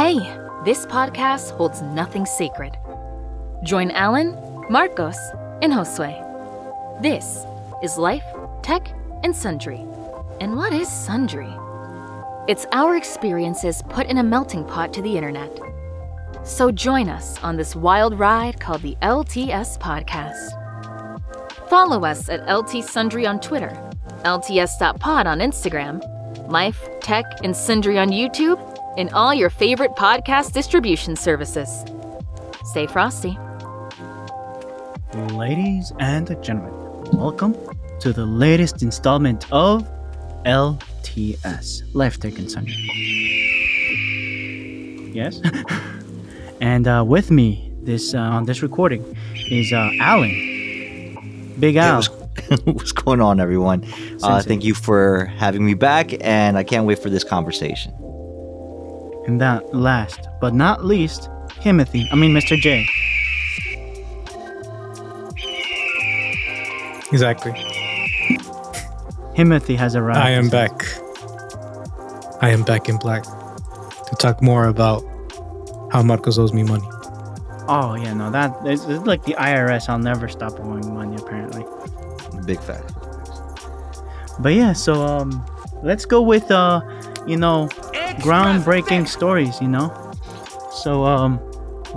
Hey, this podcast holds nothing sacred. Join Alan, Marcos, and Josue. This is Life, Tech, and Sundry. And what is Sundry? It's our experiences put in a melting pot to the internet. So join us on this wild ride called the LTS Podcast. Follow us at LT Sundry on Twitter, LTS.pod on Instagram, Life, Tech, and Sundry on YouTube, and all your favorite podcast distribution services. Stay frosty. Ladies and gentlemen, welcome to the latest installment of LTS, Life, Tech, and Sundry. Yes? And with me on this recording is Alan. Big Al. What's going on, everyone? Thank you for having me back, and I can't wait for this conversation. And that last but not least, Mr. J. Exactly. Timothy has arrived. I am back. I am back in black to talk more about how Marcos owes me money. Oh, yeah, no, it's like the IRS. I'll never stop owing money, apparently. Big fact. But yeah, so let's go with groundbreaking stories. So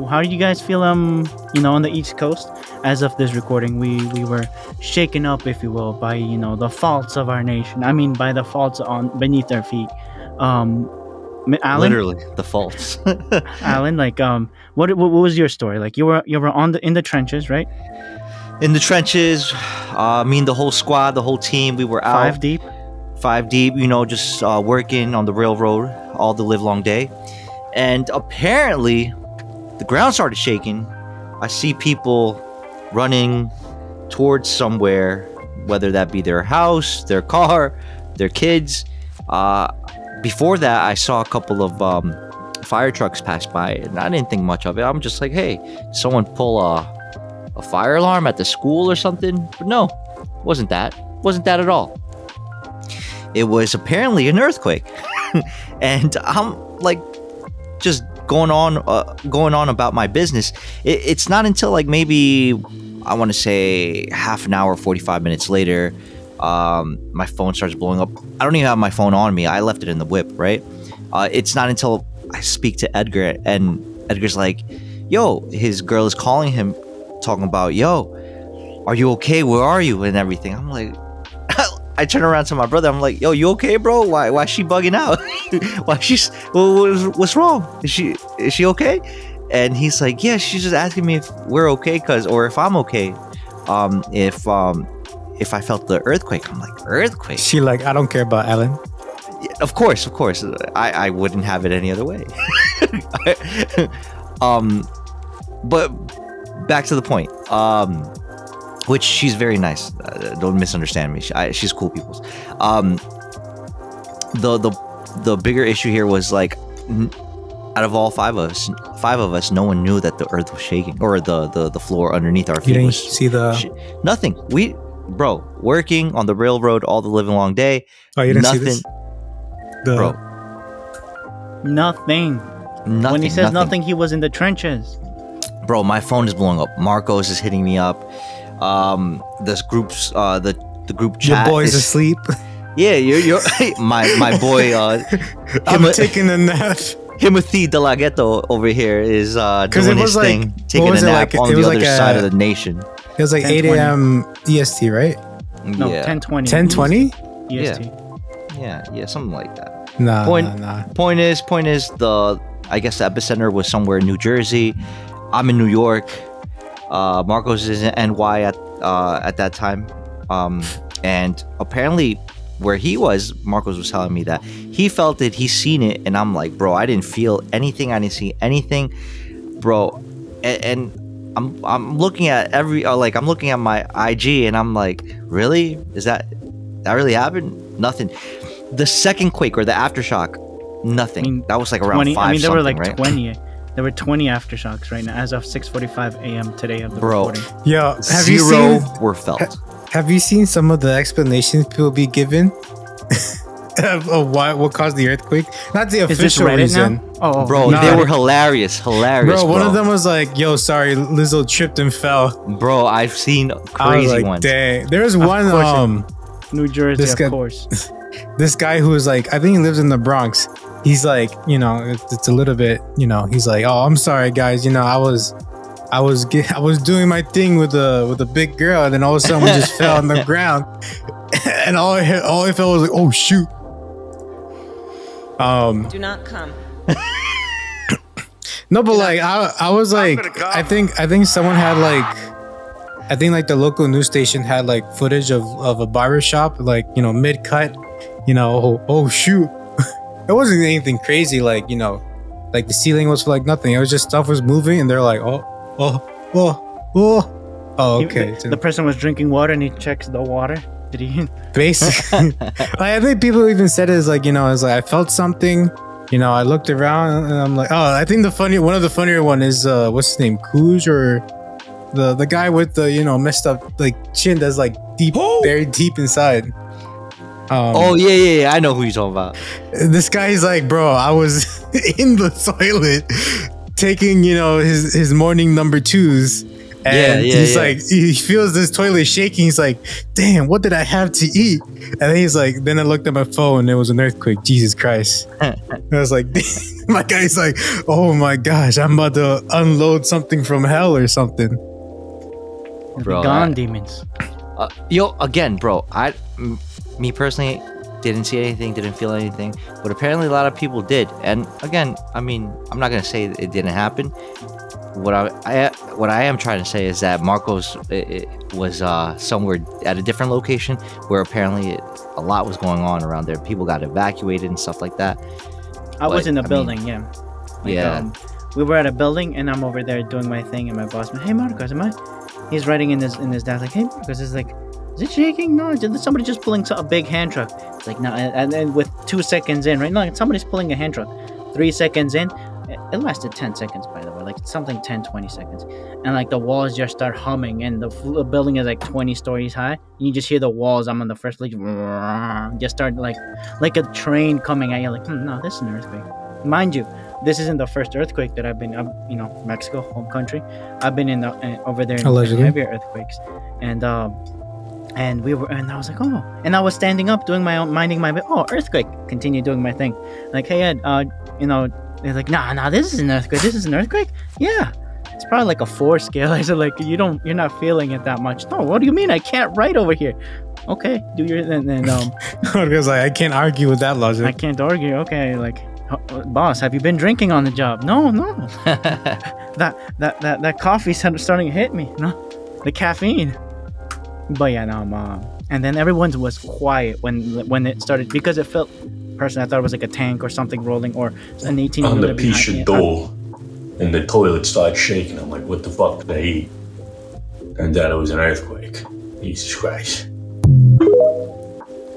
how do you guys feel on the East Coast? As of this recording, we were shaken up, if you will, by the faults of our nation. I mean, by the faults beneath our feet. Alan? Literally the faults. Alan, what was your story? Like you were in the trenches, right? In the trenches, me and the whole squad, the whole team, we were out. Five deep, just working on the railroad all the livelong day. And apparently, the ground started shaking. I see people running towards somewhere, whether that be their house, their car, their kids. Before that, I saw a couple of fire trucks pass by, and I didn't think much of it. I'm just like, hey, did someone pull a fire alarm at the school or something? But no, wasn't that at all. It was apparently an earthquake. And I'm like just going on about my business. It's not until like maybe I want to say half an hour, 45 minutes later, my phone starts blowing up. I don't even have my phone on me. I left it in the whip, right? It's not until I speak to Edgar, and Edgar's like, yo, his girl is calling him, talking about, yo, are you okay? Where are you? And everything. I'm like, I turn around to my brother. I'm like, yo, you okay, bro? Why is she bugging out? What's wrong? Is she okay? And he's like, yeah, she's just asking me if we're okay, or if I'm okay. If I felt the earthquake. I'm like, earthquake? She like, I don't care about Alan. Yeah, of course. I wouldn't have it any other way. But back to the point. Which she's very nice. Don't misunderstand me. She's cool people. The bigger issue here was like, out of all five of us, no one knew that the earth was shaking, or the floor underneath our feet. You didn't was see nothing. Bro, working on the railroad all the living long day. Oh, you didn't nothing, see this? Bro. Nothing. When he says nothing, he was in the trenches. Bro, my phone is blowing up. Marcos is hitting me up. This group's the group chat. Your boy's asleep. Yeah, you're my boy. I'm taking a nap. Timothy De La Ghetto over here is doing his thing, taking a nap on the other side of the nation. It was like 8 a.m. EST, right? No, yeah. 10:20. 10:20 EST. Yeah, something like that. Nah. Point is, I guess the epicenter was somewhere in New Jersey. I'm in New York. Marcos is in NY at that time. And apparently where he was, Marcos was telling me that he felt it, he's seen it, and I'm like, bro, I didn't feel anything, I didn't see anything, bro. And I'm looking at I'm looking at my IG, and I'm like, really? Is that really happened? Nothing. The second quake, or the aftershock, nothing. I mean, that was like around 20, 5 I mean, there were like right? 20. There were 20 aftershocks right now, as of 6:45 a.m. today of the recording. Yeah, zero were felt. Have you seen some of the explanations people be given? what caused the earthquake? Not the Is this official Reddit reason. now? Oh, Bro, no. they were hilarious. Bro, one of them was like, "Yo, sorry, Lizzo tripped and fell." Bro, I've seen I was crazy like, ones. dang. There's one New Jersey, this guy- of course. this guy who was like, I think he lives in the Bronx. He's like, you know, it's a little bit, you know, he's like, "Oh, I'm sorry, guys. You know, I was doing my thing with a big girl, and then all of a sudden we just fell on the ground, and all I felt was like, oh shoot." Do not come. No, but like I was like, I think someone had like, I think like the local news station had like footage of a barber shop, like, you know, mid cut, you know, oh shoot. It wasn't anything crazy, like, you know, like the ceiling was like nothing. It was just stuff was moving, and they're like, oh, okay. The person was drinking water, and he checks the water. Did he? Basically, like, I think people even said it as like, you know, it's like I felt something. You know, I looked around and I'm like, oh, I think one of the funnier one is what's his name, Kuz, or the guy with the, you know, messed up like chin that's like deep, very deep inside. Oh yeah, I know who you're talking about. This guy's like, bro, I was in the toilet taking, you know, his morning number 2s. And he's like, he feels this toilet shaking. He's like, damn, what did I have to eat? And then he's like, then I looked at my phone and it was an earthquake. Jesus Christ. I was like, my guy's like, oh my gosh, I'm about to unload something from hell or something. Bro, gone demons. Again, bro, me personally didn't see anything, didn't feel anything, but apparently a lot of people did. And again, I mean, I'm not gonna say it didn't happen. What I am trying to say is that Marcos was somewhere at a different location where apparently a lot was going on around there. People got evacuated and stuff like that. I was in a building, yeah. We were at a building, and I'm over there doing my thing, and my boss went, "Hey, Marcos, He's writing in his desk like, "Hey, Marcos," is like, "Is it shaking? No, somebody just pulling a big hand truck." It's like, no, and then with 2 seconds in, right? No, somebody's pulling a hand truck. 3 seconds in. It lasted 10 seconds, by the way, like something 10-20 seconds, and like the walls just start humming, and the building is like 20 stories high. You just hear the walls. I'm on the first, like, just start like a train coming at you. Like, no, this is an earthquake. Mind you, this isn't the first earthquake that I've been. You know, Mexico, home country. I've been in over there in heavier earthquakes, and I was like, oh, and I was standing up doing my own, minding my earthquake. Continue doing my thing, like, hey Ed, you know. They're like, nah, this is an earthquake. This is an earthquake? Yeah. It's probably like a 4 scale. I said, like, you're not feeling it that much. No, what do you mean? I can't write over here. Okay, do your because like, I can't argue with that logic. I can't argue. Okay, like, boss, have you been drinking on the job? No. that coffee's starting to hit me. No, the caffeine. But yeah, no, and then everyone was quiet when it started, because it felt. Personally, I thought it was like a tank or something rolling, or an 18 on the kitchen door, and the toilet started shaking. I'm like, what the fuck did I eat? And then it was an earthquake. Jesus Christ.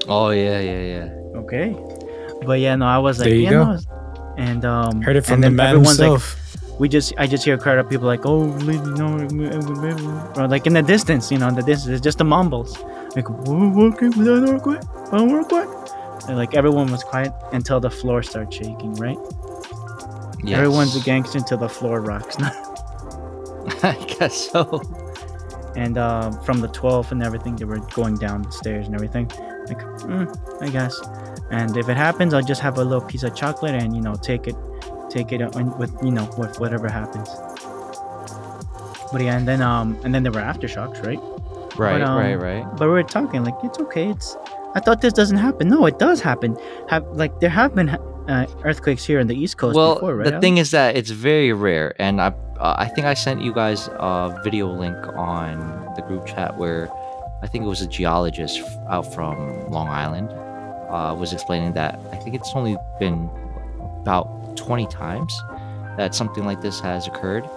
Oh yeah. Okay, but yeah, no, I was like, there you go. No, and heard it from the man himself. Like, I just hear a crowd of people like, oh, no, or like in the distance, you know, it's just the mumbles, like, earthquake. And like everyone was quiet until the floor started shaking, right? Yes. Everyone's a gangster until the floor rocks. I guess so. And from the 12th and everything, they were going down the stairs and everything. Like, I guess. And if it happens, I'll just have a little piece of chocolate and, you know, take it with, you know, with whatever happens. But yeah, and then there were aftershocks, right? Right. But we were talking like, it's okay. I thought this doesn't happen. No, it does happen. There have been earthquakes here on the East Coast before, right? The thing is that it's very rare, and I think I sent you guys a video link on the group chat where I think it was a geologist out from Long Island was explaining that I think it's only been about 20 times that something like this has occurred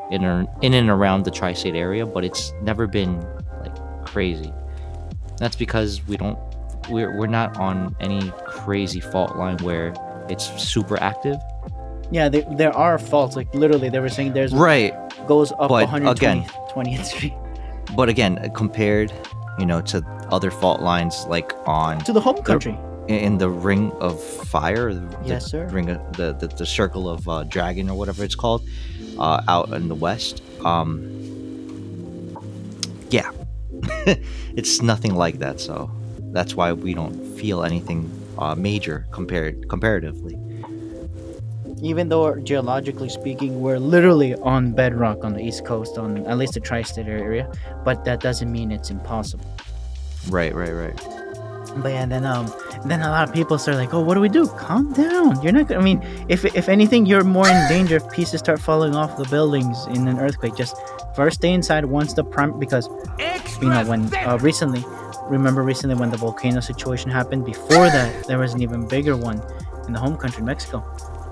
in and around the tri-state area, but it's never been like crazy. That's because we're not on any crazy fault line where it's super active. Yeah, there are faults. Like literally, they were saying there's goes up 120th Street. But again, compared, you know, to other fault lines like on to the home country. in the ring of fire. Yes, sir. Ring of the circle of dragon or whatever it's called, out in the west. Yeah, it's nothing like that. So that's why we don't feel anything major comparatively. Even though geologically speaking, we're literally on bedrock on the East Coast, on at least the tri-state area, but that doesn't mean it's impossible. Right. But yeah, then a lot of people start like, oh, what do we do? Calm down. You're not gonna, I mean, if anything, you're more in danger if pieces start falling off the buildings in an earthquake. Just first stay inside once the because when recently when the volcano situation happened, before that there was an even bigger one in the home country, Mexico.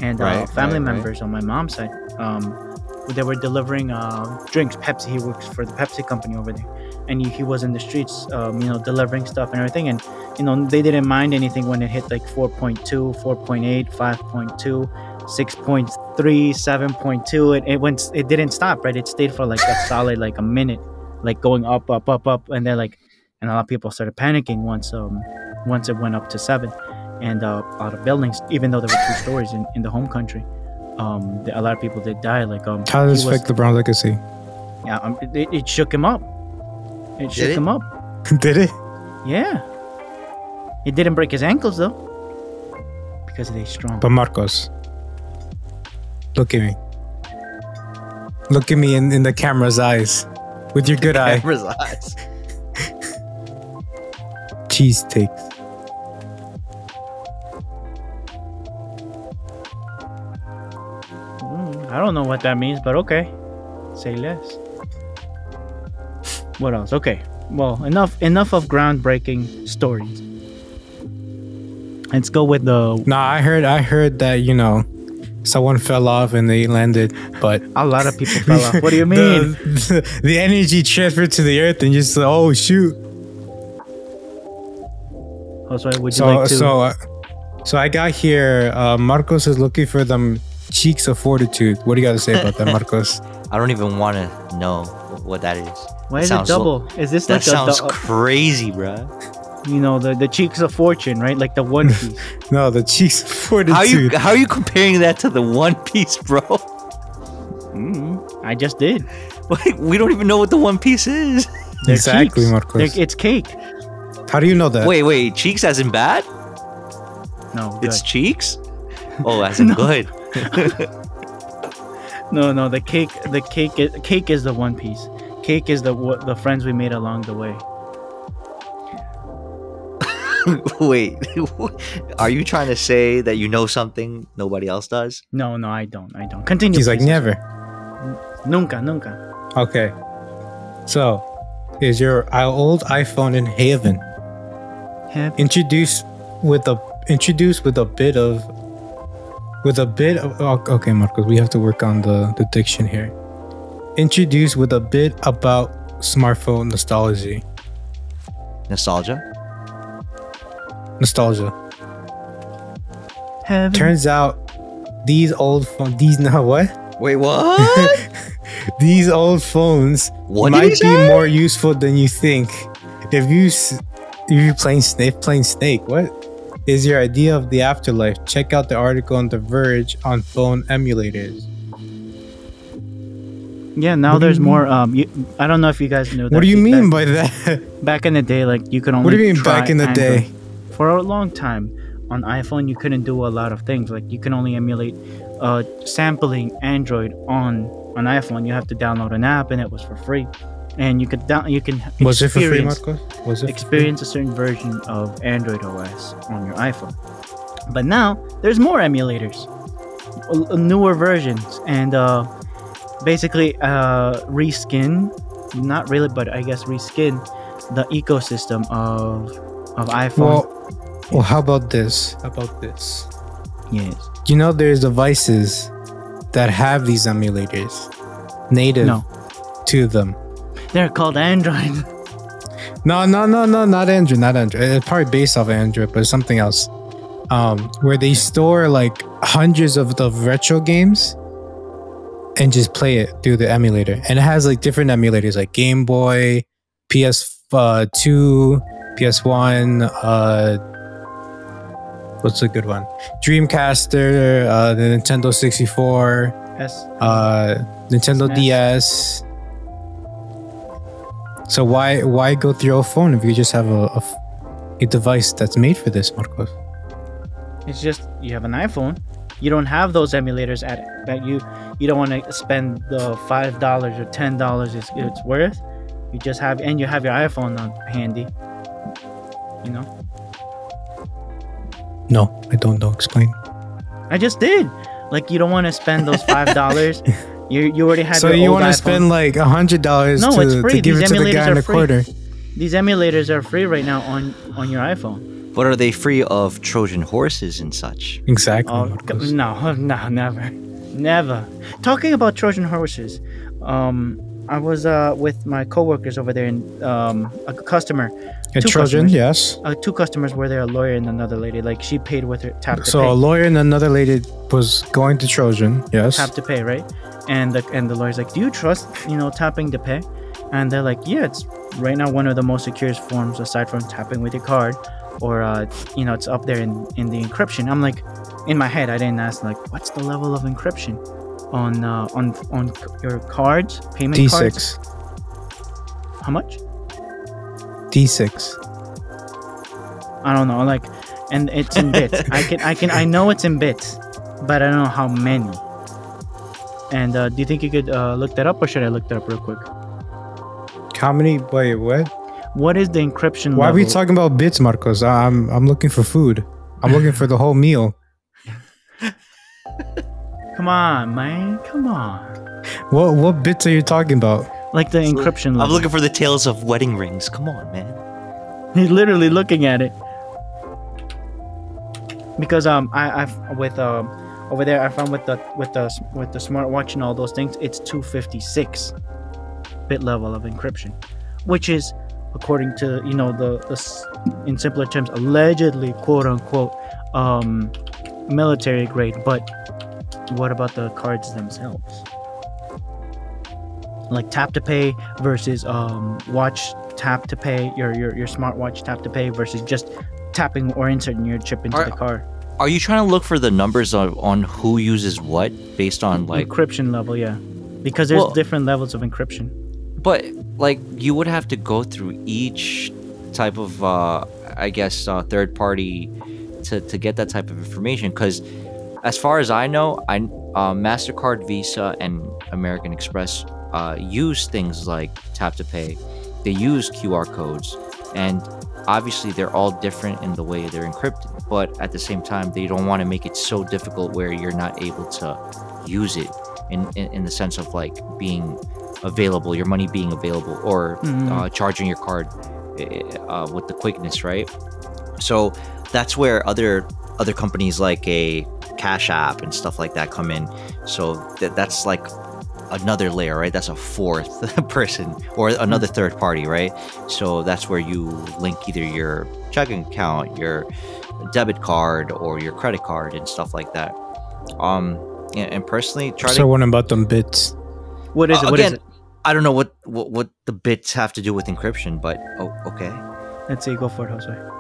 And family members on my mom's side, they were delivering drinks, Pepsi. He works for the Pepsi company over there, and he was in the streets, delivering stuff and everything. And they didn't mind anything when it hit like 4.2, 4.8, 5.2, 6.3, 7.2. It didn't stop, right? It stayed for like a solid like a minute, like going up, and then and a lot of people started panicking once it went up to 7. And a lot of buildings, even though there were 2 stories in the home country, a lot of people did die. Like how does this affect LeBron's legacy? Yeah, it shook him up. It shook him up. Did it? Yeah. It didn't break his ankles though, because they're strong. But Marcos, look at me. Look at me in the camera's eyes, with your good eye. Camera's eyes. Cheese takes. I don't know what that means, but okay. Say less. What else? Okay. Well, enough of groundbreaking stories. Let's go with the... Nah, I heard that, someone fell off and they landed, but... A lot of people fell off. What do you mean? The energy transferred to the earth and just, oh, shoot. Josue, would you like to... So I got here, Marcos is looking for them cheeks of fortitude. What do you got to say about that, Marcos? I don't even want to know what that is. Why is it double? Is this like that sounds crazy, bro? The cheeks of fortune, right? Like the One Piece. No, the cheeks of fortitude. How are you comparing that to the One Piece, bro? I just did. We don't even know what the One Piece is. Exactly, cheeks. Marcos. It's cake. How do you know that? Wait, cheeks as in bad? No, good. It's cheeks? Oh, as in good. No, the cake is the One Piece. Cake is the friends we made along the way. Wait, are you trying to say that you know something nobody else does? No, I don't. Continue. He's like, never. Nunca. Okay. So, is your old iPhone in heaven? Introduced with a bit of okay, Marcos, we have to work on the diction here. Introduced with a bit about smartphone nostalgia. Heaven. Turns out these old phones, Wait, what? These old phones might be more useful than you think. If you're playing Snake, what is your idea of the afterlife? Check out the article on The Verge on phone emulators. Yeah, now there's more. I don't know if you guys knew that. What do you mean by that? Back in the day, like you could only. What do you mean back in the day? For a long time, on iPhone, you couldn't do a lot of things. Like you can only emulate sampling Android on an iPhone. You have to download an app, and it was for free. And you can Was it for free, Marcos? Experience a certain version of Android OS on your iPhone. But now there's more emulators, newer versions, and basically reskin, not really, but I guess reskin the ecosystem of iPhone. Well, how about this? Yes. There's devices that have these emulators native to them. They're called Android. No, not Android. It's probably based off Android, but it's something else. Where they store like hundreds of the retro games and just play it through the emulator. And it has like different emulators like Game Boy, PS2, PS1, What's a good one? Dreamcaster, the Nintendo 64, Nintendo SNES. DS. So why go through a phone if you just have a device that's made for this, Marcos? It's just you have an iPhone. You don't have those emulators that you don't want to spend the $5 or $10 it's worth. You just have you have your iPhone handy. You know. No, I don't know. Explain. I just did. Like, you don't want to spend those $5. You already have. So your you want to spend like $100 no, it's free. to give These it to the guy in the quarter. These emulators are free right now on your iPhone. But are they free of Trojan horses and such? Exactly. Oh, no, never. Talking about Trojan horses, I was with my coworkers over there, and a customer. A Trojan, yes. Two customers were there, a lawyer and another lady. Like, she paid with her tap to pay. So a lawyer and another lady was going to Trojan, yes. Tap to pay, right? And the lawyer's like, do you trust, tapping to pay? And they're like, yeah, it's right now one of the most secure forms aside from tapping with your card, or it's up there in the encryption. I'm like, in my head, I didn't ask like, what's the level of encryption on your cards, payment cards? D6. How much? D6. I don't know, like, and it's in bits. I know it's in bits, but I don't know how many. And do you think you could look that up, or should I look that up real quick? How many? Wait, what? What is the encryption Why level? are we talking about bits, Marcos? I'm looking for food. I'm looking for the whole meal. Come on, man. Come on. What bits are you talking about? Like the encryption level. I'm looking for the tales of wedding rings. Come on, man. He's literally looking at it. Because I've with over there I found with the smartwatch and all those things, it's 256 bit level of encryption, which is, according to the in simpler terms, allegedly, quote unquote, military grade. But what about the cards themselves? Like tap to pay versus watch tap to pay, your smartwatch tap to pay versus just tapping or inserting your chip into the card. Are you trying to look for the numbers on who uses what based on like encryption level? Yeah, because there's different levels of encryption. But like, you would have to go through each type of third party to get that type of information, because as far as I know, MasterCard, Visa, and American Express use things like tap to pay. They use QR codes, and obviously they're all different in the way they're encrypted, but at the same time they don't want to make it so difficult where you're not able to use it in the sense of like being available, your money being available, or charging your card with the quickness, right? So that's where other companies like a Cash App and stuff like that come in. So that's like another layer, right? That's a fourth person or another third party, right? So that's where you link either your checking account, your debit card, or your credit card and stuff like that. And personally, what about them bits? What is it? What is it? I don't know what the bits have to do with encryption, but okay. Let's see. Go for it, Josue.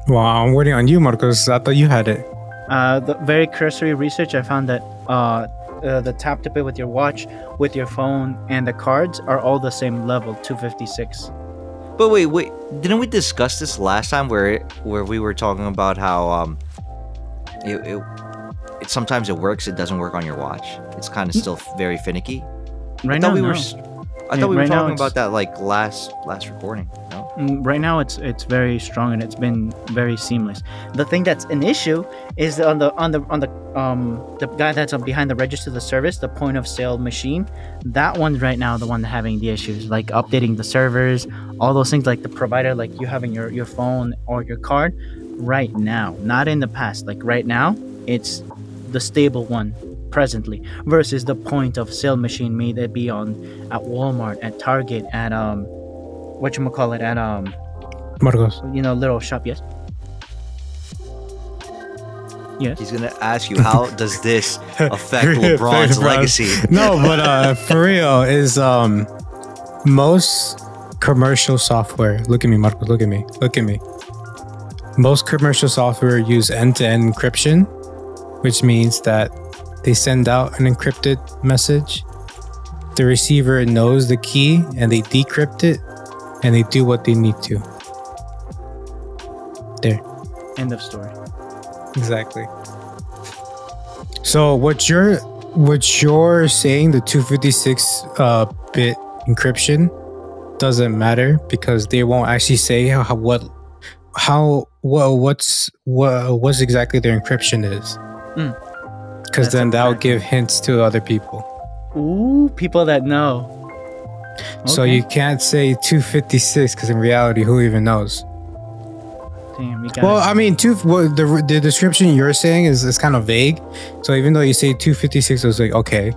Well, I'm waiting on you, Marcos. I thought you had it. The very cursory research, I found that the tap to pay with your watch, with your phone, and the cards are all the same level, 256. But wait, didn't we discuss this last time where we were talking about how it sometimes it works, it doesn't work on your watch? It's kind of still very finicky. I thought we were talking about that like last recording. No? Right now it's very strong and it's been very seamless. The thing that's an issue is on the guy that's behind the register of the service, the point of sale machine. That one's right now the one having the issues, like updating the servers, all those things, like the provider, like you having your phone or your card. Right now, not in the past. Like right now, it's the stable one presently versus the point of sale machine, may that be at Walmart, at Target, at whatchamacallit, at Marcos, little shop. Yes. He's gonna ask you, how does this affect LeBron's legacy? No, but for real, is most commercial software, look at me, Marcos, look at me, most commercial software use end-to-end encryption, which means that they send out an encrypted message. The receiver knows the key and they decrypt it and they do what they need to. There. End of story. Exactly. So what you're saying, the 256-bit encryption doesn't matter because they won't actually say what's exactly their encryption is. Because then that'll give hints to other people. Ooh, people that know. Okay. So you can't say 256 because in reality, who even knows? Damn, well, I mean, the description you're saying is kind of vague. So even though you say 256, I was like, okay.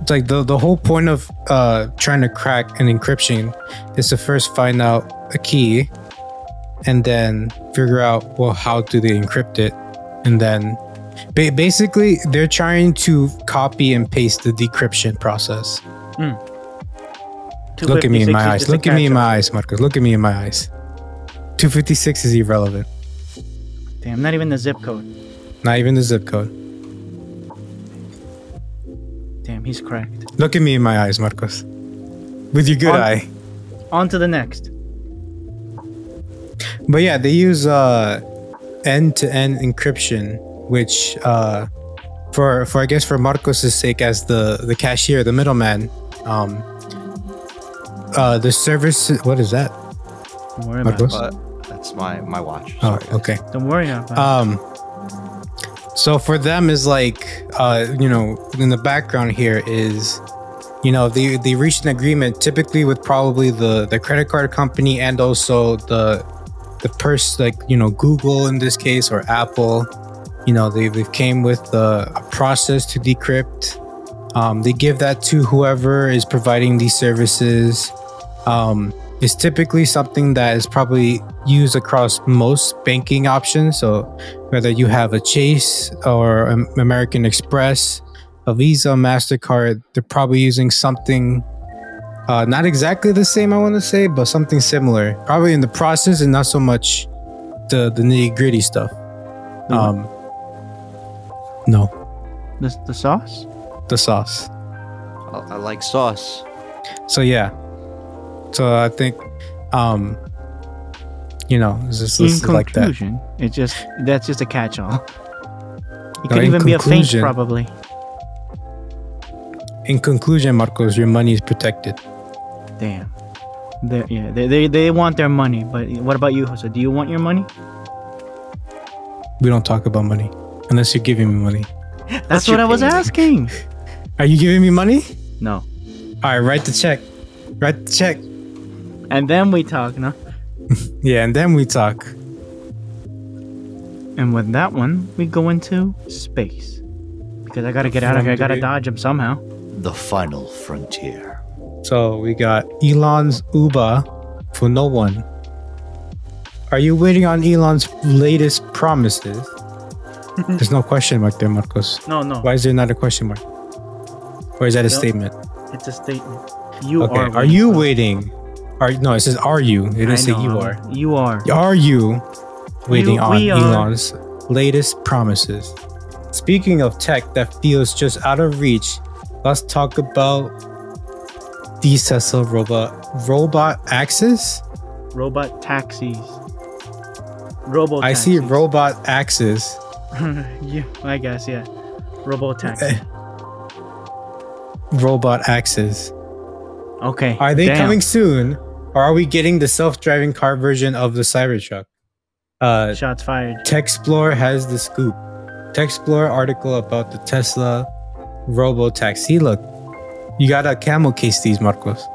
It's like the whole point of trying to crack an encryption is to first find out a key and then figure out, well, how do they encrypt it? And then basically they're trying to copy and paste the decryption process. Look at me in my eyes. Look at me in my eyes, Marcos. Look at me in my eyes. 256 is irrelevant. Damn, not even the zip code. Not even the zip code. Damn, he's cracked. Look at me in my eyes, Marcos. With your good eye. On to the next. But yeah, they use end-to-end encryption, which for I guess for Marcos' sake as the cashier, the middleman, the service. What is that? Don't worry about it. That's my watch. Sorry, okay. Don't worry about it. So for them is like, in the background here is, they reached an agreement typically with probably the credit card company and also the Google in this case or Apple. They've came with a process to decrypt. They give that to whoever is providing these services. It's typically something that is probably used across most banking options. So whether you have a Chase or American Express, a Visa, MasterCard, they're probably using something not exactly the same, I want to say, but something similar. Probably in the process and not so much the nitty-gritty stuff. No. The sauce? The sauce. I like sauce. So yeah. So I think, it's just like that. That's just a catch-all. It could even be a feint, probably. In conclusion, Marcos, your money is protected. Damn. They want their money, but what about you, Jose? Do you want your money? We don't talk about money unless you're giving me money. That's what I was asking. Are you giving me money? No. All right, write the check. Write the check. And then we talk, no? Yeah, and then we talk. And with that one, we go into space. Because I gotta get out of here. I gotta dodge him somehow. The final frontier. So we got Elon's Uber for no one. Are you waiting on Elon's latest promises? There's no question mark there, Marcos. No. Why is there not a question mark? Or is that a statement? It's a statement. Are you waiting? No, it says are you. It didn't say you are. You are. Are you waiting on Elon's latest promises? Speaking of tech that feels just out of reach, let's talk about these Tesla robot axes. Robot taxis. I see robot axes. Yeah, I guess, yeah. Robo taxi. Robot axes. Okay. Are they coming soon? Or are we getting the self-driving car version of the Cybertruck? Shots fired. Techsplore has the scoop. Techsplore article about the Tesla robo-taxi. Look, you gotta camel case these, Marcos.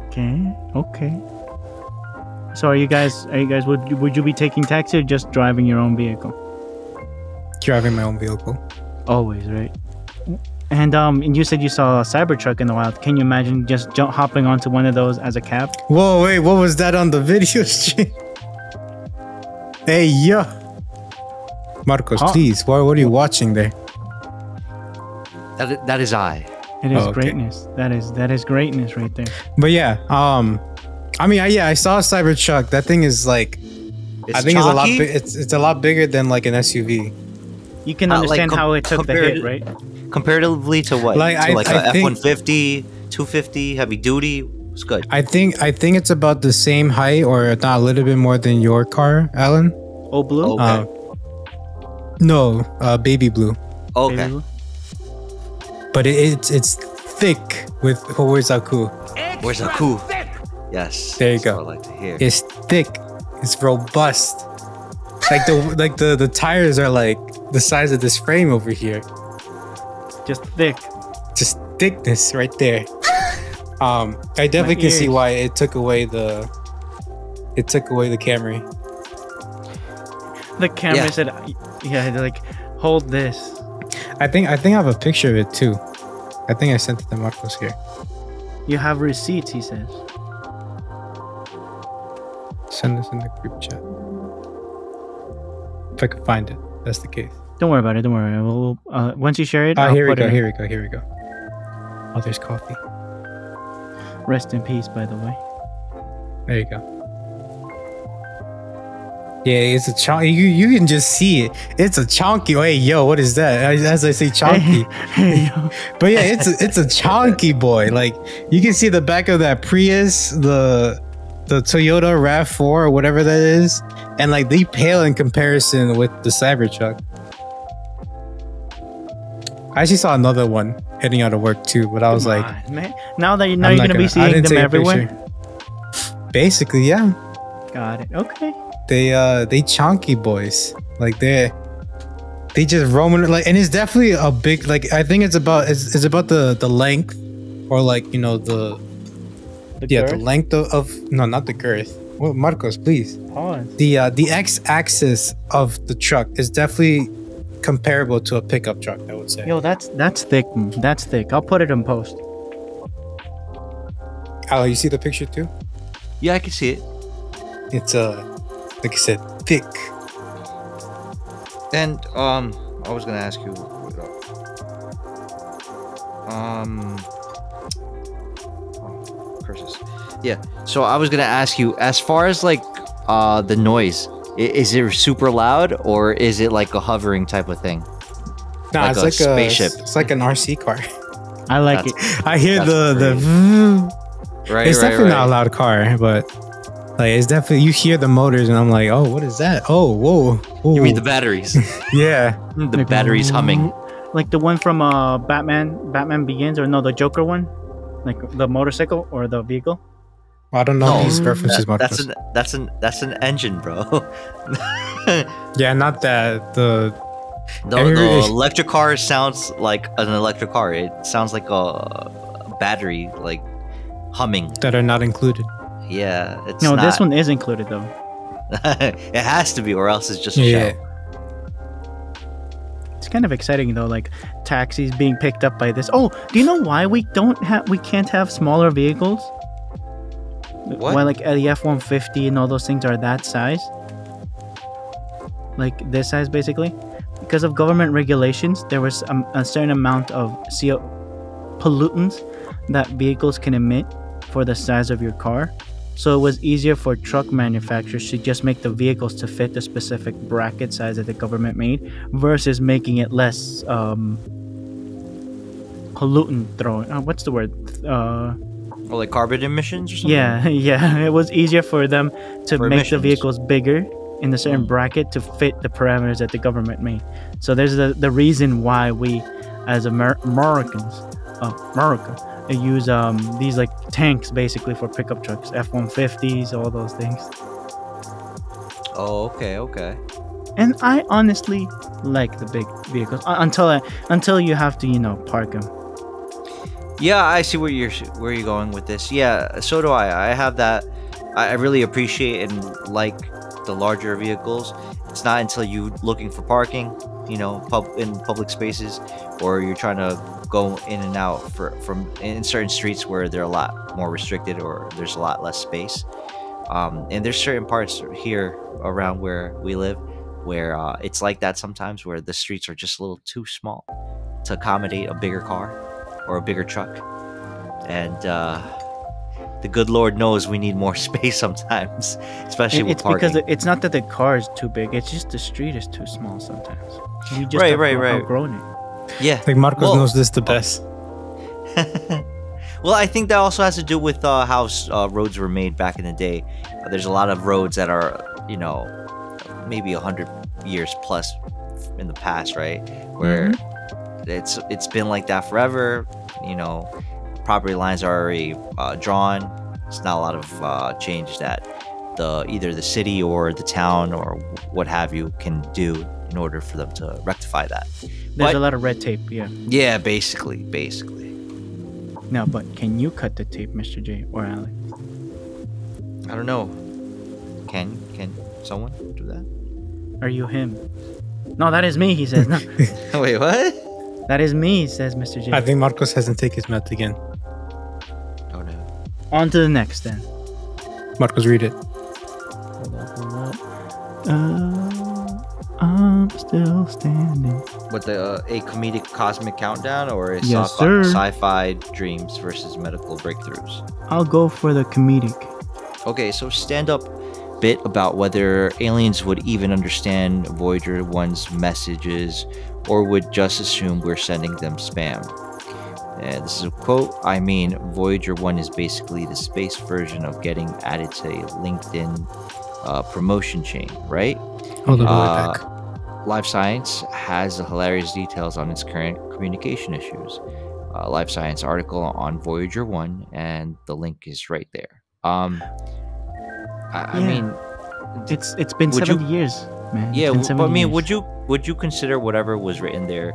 Okay. So are you guys would you be taking taxi or just driving your own vehicle? Driving my own vehicle. Always, right? And you said you saw a Cybertruck in the wild. Can you imagine just hopping onto one of those as a cab? Whoa, wait, what was that on the video stream? Hey, yo. Marcos, please, what are you watching there? That is I. It is greatness. That is greatness right there. But yeah, I saw a Cybertruck. That thing is like I think it's a lot. It's a lot bigger than like an SUV. You can understand how it took the hit, right? Comparatively to what? Like to like a F-150, 250, heavy duty. It's good. I think it's about the same height, or not a little bit more than your car, Alan. Oh, blue. Okay. No, baby blue. Okay. Baby blue? But it's thick with Hoizaku. Where's the coup? Yes. There you That's go. what I like to hear. It's thick. It's robust. Like the tires are like the size of this frame over here. Just thick. Just thickness right there. I definitely can see why it took away the Camry. The camera said, like, hold this. I think I have a picture of it too. I think I sent it to Marcos here. You have receipts, he says. Send this in the group chat. If I can find it, that's the case. Don't worry about it. Don't worry. We'll, once you share it, Here we go. Oh, there's coffee. Rest in peace, by the way. There you go. Yeah, it's a chunky. You can just see it. It's a chunky. Oh, hey, yo, what is that? As I say, chunky. Hey, yo. But yeah, it's a chunky boy. Like you can see the back of that Prius, the Toyota RAV4 or whatever that is, and like they pale in comparison with the Cybertruck. I actually saw another one heading out of work too, but I was like, man. Now you're gonna be seeing them everywhere. Basically, yeah. Got it. Okay. They chunky boys. Like they just roaming like, and it's definitely a big, like I think it's about the length, or like, you know, the girth? length of no, not the girth. Well, Marcos, please. Pause. The x-axis of the truck is definitely comparable to a pickup truck, I would say. Yo, that's thick. That's thick. I'll put it in post. Oh, you see the picture too? Yeah, I can see it. It's like I said, thick. And I was gonna ask you. Curses. Yeah. So I was gonna ask you, as far as like the noise, is it super loud, or is it like a hovering type of thing? Nah, like it's like spaceship. It's like an RC car. I like it. I hear the right. It's definitely not a loud car, but like it's definitely, you hear the motors, and I'm like, oh, what is that? Oh, whoa. Ooh. You mean the batteries? Yeah, the batteries humming. Like the one from Batman Begins, or no, the Joker one, like the motorcycle or the vehicle. I don't know these references. That's an engine, bro. Yeah, not that the electric car sounds like an electric car. It sounds like a battery, like humming. That are not included. Yeah, it's no. not. This one is included though. It has to be, or else it's just a show. It's kind of exciting though, like taxis being picked up by this. Oh, do you know why we can't have smaller vehicles? What? Why, like the F-150 and all those things are that size? Like this size, basically, because of government regulations. There was a certain amount of CO pollutants that vehicles can emit for the size of your car. So it was easier for truck manufacturers to just make the vehicles to fit the specific bracket size that the government made, versus making it less pollutant throwing. What's the word? Or like carbon emissions or something? Yeah. It was easier for them to make emissions. the vehicles bigger in a certain bracket to fit the parameters that the government made. So there's the reason why we, as Americans, America, use these like tanks basically for pickup trucks, F-150s, all those things. Oh, okay. And I honestly like the big vehicles until you have to, park them. Yeah, I see where you're going with this. Yeah, so do I. I have that. I really appreciate and like the larger vehicles. It's not until you looking for parking, in public spaces, or you're trying to go in and out from in certain streets where they're a lot more restricted, or there's a lot less space. And there's certain parts here around where we live where it's like that sometimes, where the streets are just a little too small to accommodate a bigger car or a bigger truck. And the good Lord knows we need more space sometimes, especially with parking. Because it's not that the car is too big; it's just the street is too small sometimes. We just right. outgrown it. Yeah, like Marcos knows this the best. Well, I think that also has to do with how roads were made back in the day. There's a lot of roads that are, maybe 100 years plus in the past, right? Where it's been like that forever. Property lines are already drawn. It's not a lot of change that either the city or the town or what have you can do in order for them to rectify that. There's a lot of red tape, yeah. Yeah, basically. No, but can you cut the tape, Mr. J or Alex? I don't know. Can someone do that? Are you him? No, that is me, he says. No. Wait, what? That is me, says Mr. J. I think Marcos hasn't taken his meth again. Oh no. On to the next then. Marcos, read it. Hold up. I'm still standing. What, a comedic cosmic countdown or a Yes, sci-fi dreams versus medical breakthroughs? I'll go for the comedic. Okay, so stand up bit about whether aliens would even understand Voyager 1's messages or would just assume we're sending them spam. And this is a quote. I mean, Voyager 1 is basically the space version of getting added to a LinkedIn promotion chain, right? Hold on, back. Life Science has the hilarious details on its current communication issues. Life Science article on Voyager 1, and the link is right there. I mean, it's been 70 years, man. Yeah, but I mean, would you consider whatever was written there?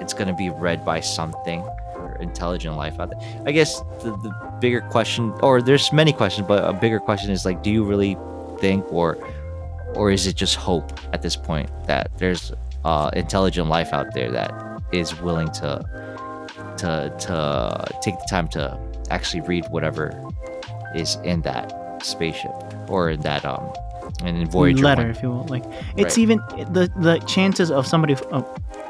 It's gonna be read by something or intelligent life out there. I guess the bigger question, or there's many questions, but a bigger question is like, do you really think, or is it just hope at this point that there's intelligent life out there that is willing to take the time to actually read whatever is in that spaceship or in that in Voyager letter, 1. if you will. Like, it's even the chances of somebody,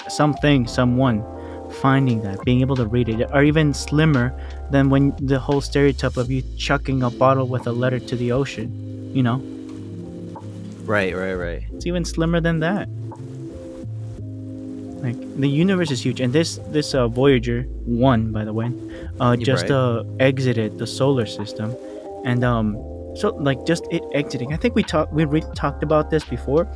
someone finding that, being able to read it, are even slimmer than when the whole stereotype of you chucking a bottle with a letter to the ocean. Right. It's even slimmer than that. Like, the universe is huge, and this Voyager 1, by the way, exited the solar system, and so like just it exiting. I think we talked about this before,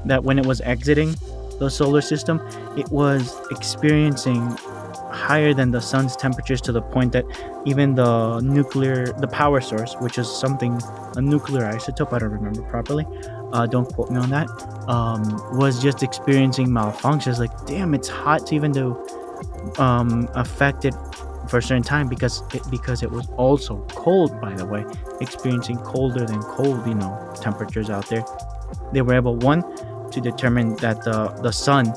that when it was exiting the solar system, it was experiencing higher than the sun's temperatures to the point that even the power source, which is a nuclear isotope, I don't remember properly, don't quote me on that, was just experiencing malfunctions. Like, damn, it's hot to even to affect it for a certain time, because it was also cold, by the way, experiencing colder than cold temperatures out there. They were able, one, to determine that the sun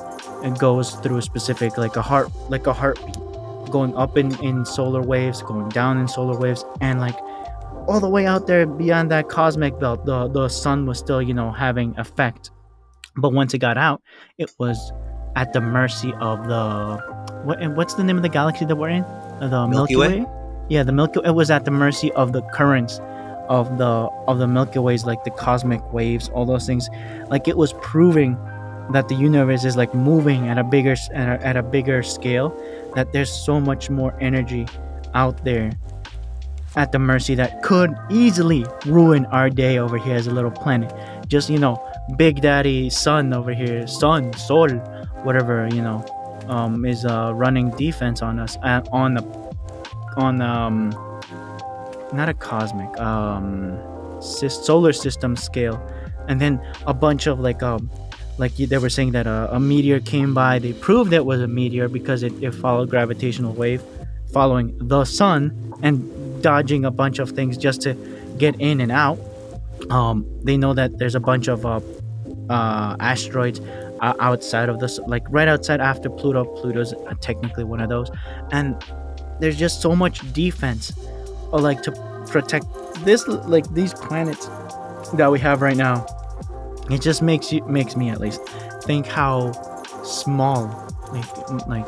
goes through a specific, like a heartbeat, going up in solar waves, going down in solar waves, and like all the way out there beyond that cosmic belt, the sun was still having effect. But once it got out, it was at the mercy of what's the name of the galaxy that we're in? The Milky Way? Yeah, the Milky Way. It was at the mercy of the currents of the Milky Ways, like the cosmic waves, all those things. Like, it was proving that the universe is like moving at a bigger scale, that there's so much more energy out there at the mercy that could easily ruin our day over here as a little planet. Just Big Daddy Sun over here, Sol, whatever, is running defense on us on not a cosmic, solar system scale. And then a bunch of like they were saying that a meteor came by. They proved it was a meteor because it followed gravitational wave following the sun and dodging a bunch of things just to get in and out. They know that there's a bunch of asteroids outside of this, like right outside after Pluto. Pluto's technically one of those, and there's just so much defense, like to protect this, like these planets that we have right now. It just makes me at least think how small, like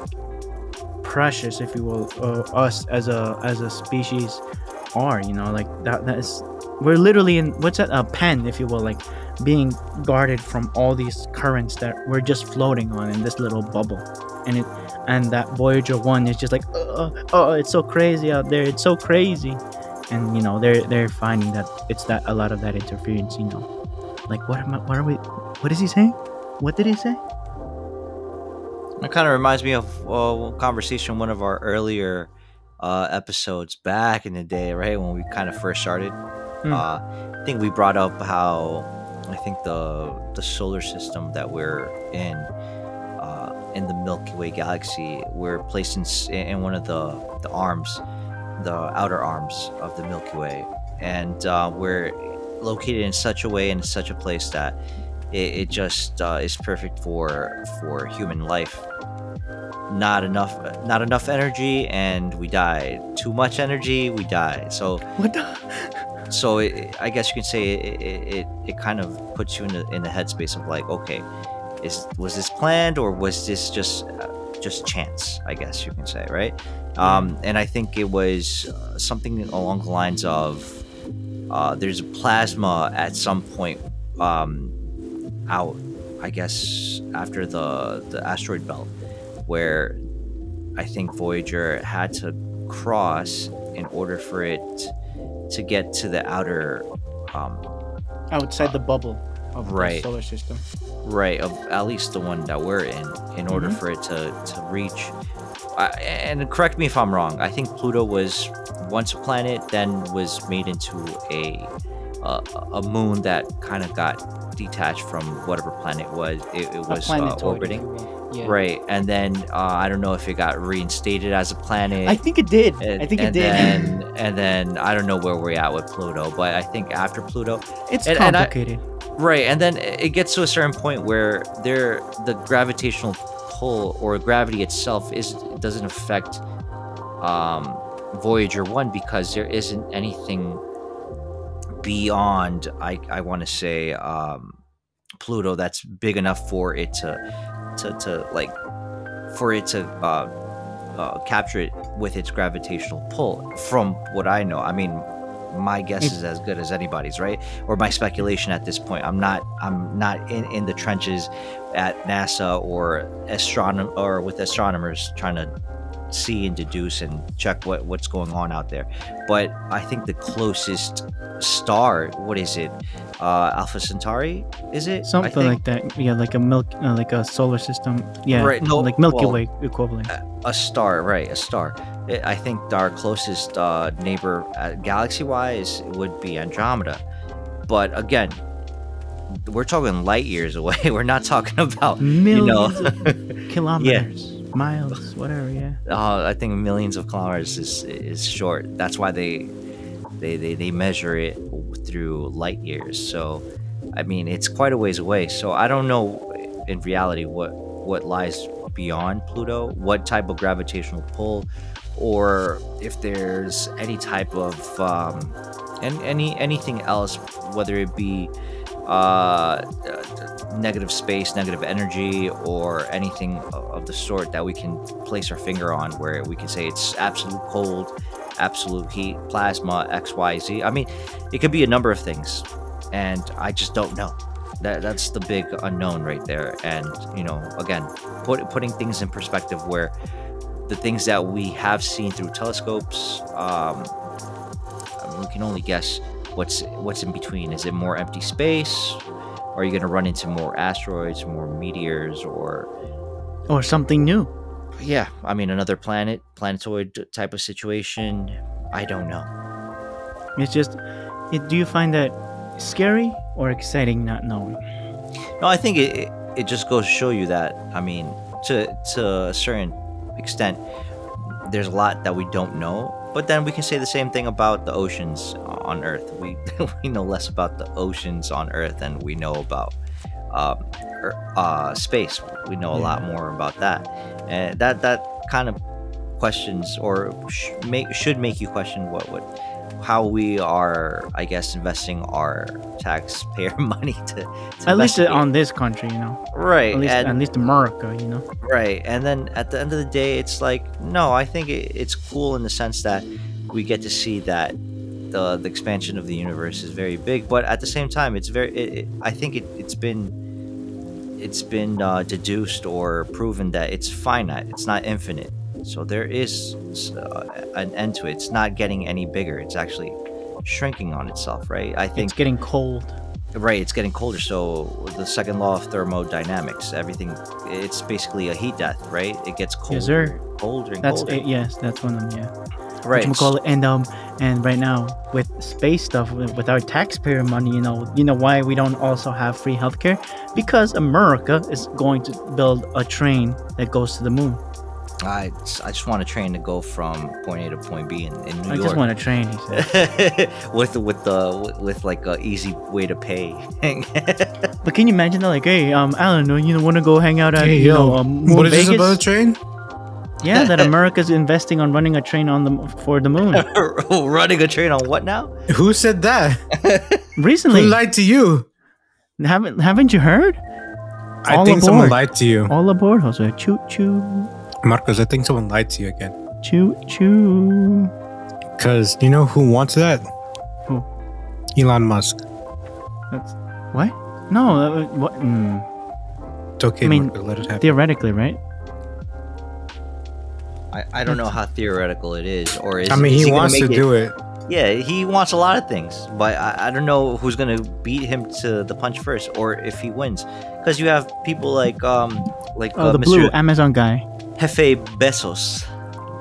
precious, if you will, us as a species are, like that is, we're literally in, what's that, a pen, if you will, like being guarded from all these currents that we're just floating on in this little bubble. And that Voyager 1 is just like, oh, it's so crazy out there, it's so crazy. And they're finding that it's that a lot of that interference, like what is he saying? What did he say? It kind of reminds me of a conversation, one of our earlier episodes back in the day, right, when we kind of first started. I think we brought up how I think the solar system that we're in the Milky Way galaxy, we're placed in one of the arms, the outer arms of the Milky Way, and we're located in such a way and in such a place that it just is perfect for human life. Not enough energy, and we die. Too much energy, we die. So what the? So I guess you can say it kind of puts you in the headspace of like, okay, was this planned, or was this just chance? I guess you can say, right? And I think it was something along the lines of there's plasma at some point out, I guess, after the asteroid belt, where I think Voyager had to cross in order for it to get to the outer outside the bubble of right, the solar system, right, of at least the one that we're in order for it to reach. And correct me if I'm wrong, I think Pluto was once a planet, then was made into a moon that kind of got detached from whatever planet it was orbiting. Yeah. Right, and then I don't know if it got reinstated as a planet. I think it did. And then I don't know where we're at with Pluto, but I think after Pluto, it's complicated. Right, and then it gets to a certain point where the gravitational pull or gravity itself doesn't affect Voyager 1, because there isn't anything beyond, I want to say, Pluto that's big enough for it to capture it with its gravitational pull. From what I know, I mean, my guess is as good as anybody's, right? Or my speculation at this point. I'm not in the trenches at NASA or with astronomers trying to see and deduce and check what's going on out there. But I think the closest star, what is it? Alpha Centauri, is it? Something like that. Yeah, like a solar system. Yeah, right. No, like Milky Way equivalent. A star, right? A star. I think our closest neighbor, galaxy-wise, would be Andromeda. But again, we're talking light years away. We're not talking about millions of kilometers. Yeah. Miles, whatever, yeah. I think millions of kilometers is short. That's why they measure it through light years. So, I mean, it's quite a ways away. So I don't know in reality what lies beyond Pluto, what type of gravitational pull, or if there's any type of anything else, whether it be negative space, negative energy, or anything of the sort that we can place our finger on, where we can say it's absolute cold, absolute heat, plasma, XYZ. I mean, it could be a number of things, and I just don't know. That's the big unknown right there. And again, putting things in perspective, where the things that we have seen through telescopes, I mean, we can only guess what's in between. Is it more empty space? Or are you going to run into more asteroids, more meteors, or something new? Yeah, I mean, another planetoid type of situation. I don't know. It's just, do you find that scary or exciting not knowing? No, I think it just goes to show you that, I mean, to a certain extent, there's a lot that we don't know. But then we can say the same thing about the oceans on Earth. We know less about the oceans on Earth than we know about space. We know a lot more about that, and that kind of questions or should make you question how we are, I guess, investing our taxpayer money to at least on this country, right? At least America, right. And then at the end of the day, it's like, no, I think it's cool in the sense that we get to see that the expansion of the universe is very big, but at the same time, it's very. I think it's been deduced or proven that it's finite. It's not infinite. So there is an end to it. It's not getting any bigger. It's actually shrinking on itself, right? I think it's getting cold. Right, it's getting colder. So the second law of thermodynamics, everything, it's basically a heat death, right? It gets colder, yes, sir. colder, and that's colder. Yes, that's one of them. Yeah. Right. And right now with space stuff, with our taxpayer money, you know why we don't also have free healthcare? Because America is going to build a train that goes to the moon. I just want a train to go from point A to point B in New York. I just want a train, he said. with like a easy way to pay. But can you imagine that? Like, hey, Alan, want to go hang out at Moon what is Vegas? this about a train? Yeah, that America's investing on running a train for the moon. Running a train on what now? Who said that? Recently. Who lied to you? Haven't you heard? I think someone lied to you. All aboard, Josue. Choo choo. Marcos, I think someone lied to you again. Choo choo. Because you know who wants that? Who? Elon Musk. That's what? No, what? It's okay, I mean, Marcos, let it happen. Theoretically, right? I don't know how theoretical it is, or is. I mean, is he wants to do it. Yeah, he wants a lot of things, but I don't know who's gonna beat him to the punch first, or if he wins, because you have people like the Mr. Blue Amazon guy, Jefe Bezos,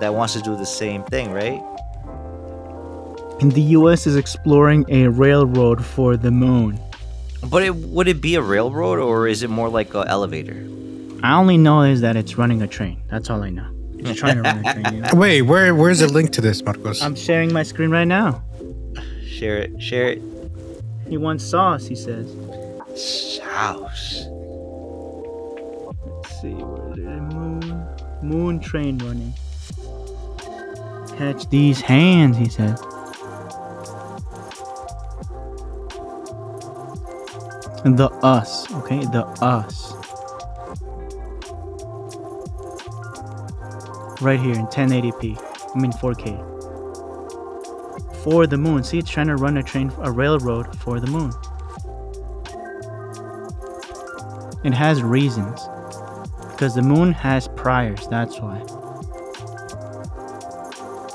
that wants to do the same thing, right? And the U.S. is exploring a railroad for the moon. But would it be a railroad, or is it more like an elevator? I only know is that it's running a train. That's all I know. It's trying to run a train. You know? Wait, where's the link to this, Marcos? I'm sharing my screen right now. Share it. He wants sauce, he says. Sauce. Let's see, where is it? Moon train running. Catch these hands, he says. The us, okay? The us. Right here in 1080p. I mean 4K. For the moon. See, it's trying to run a railroad for the moon. It has reasons. Because the moon has priors, that's why.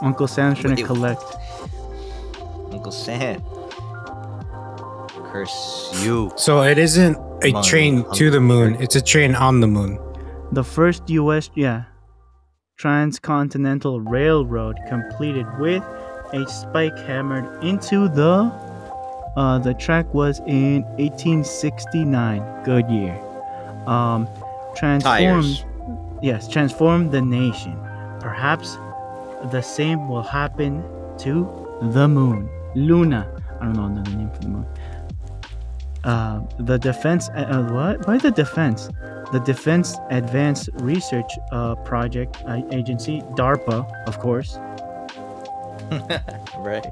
Uncle Sam's trying to collect. Uncle Sam. Curse you. So it isn't a train to the moon, it's a train on the moon. The first US, transcontinental railroad completed with a spike hammered into the track was in 1869. Good year. Transformed the nation. Perhaps the same will happen to the moon. Luna. I don't know another name for the moon. The defense. What? Why the defense? The Defense Advanced Research Project Agency, DARPA, of course. Right.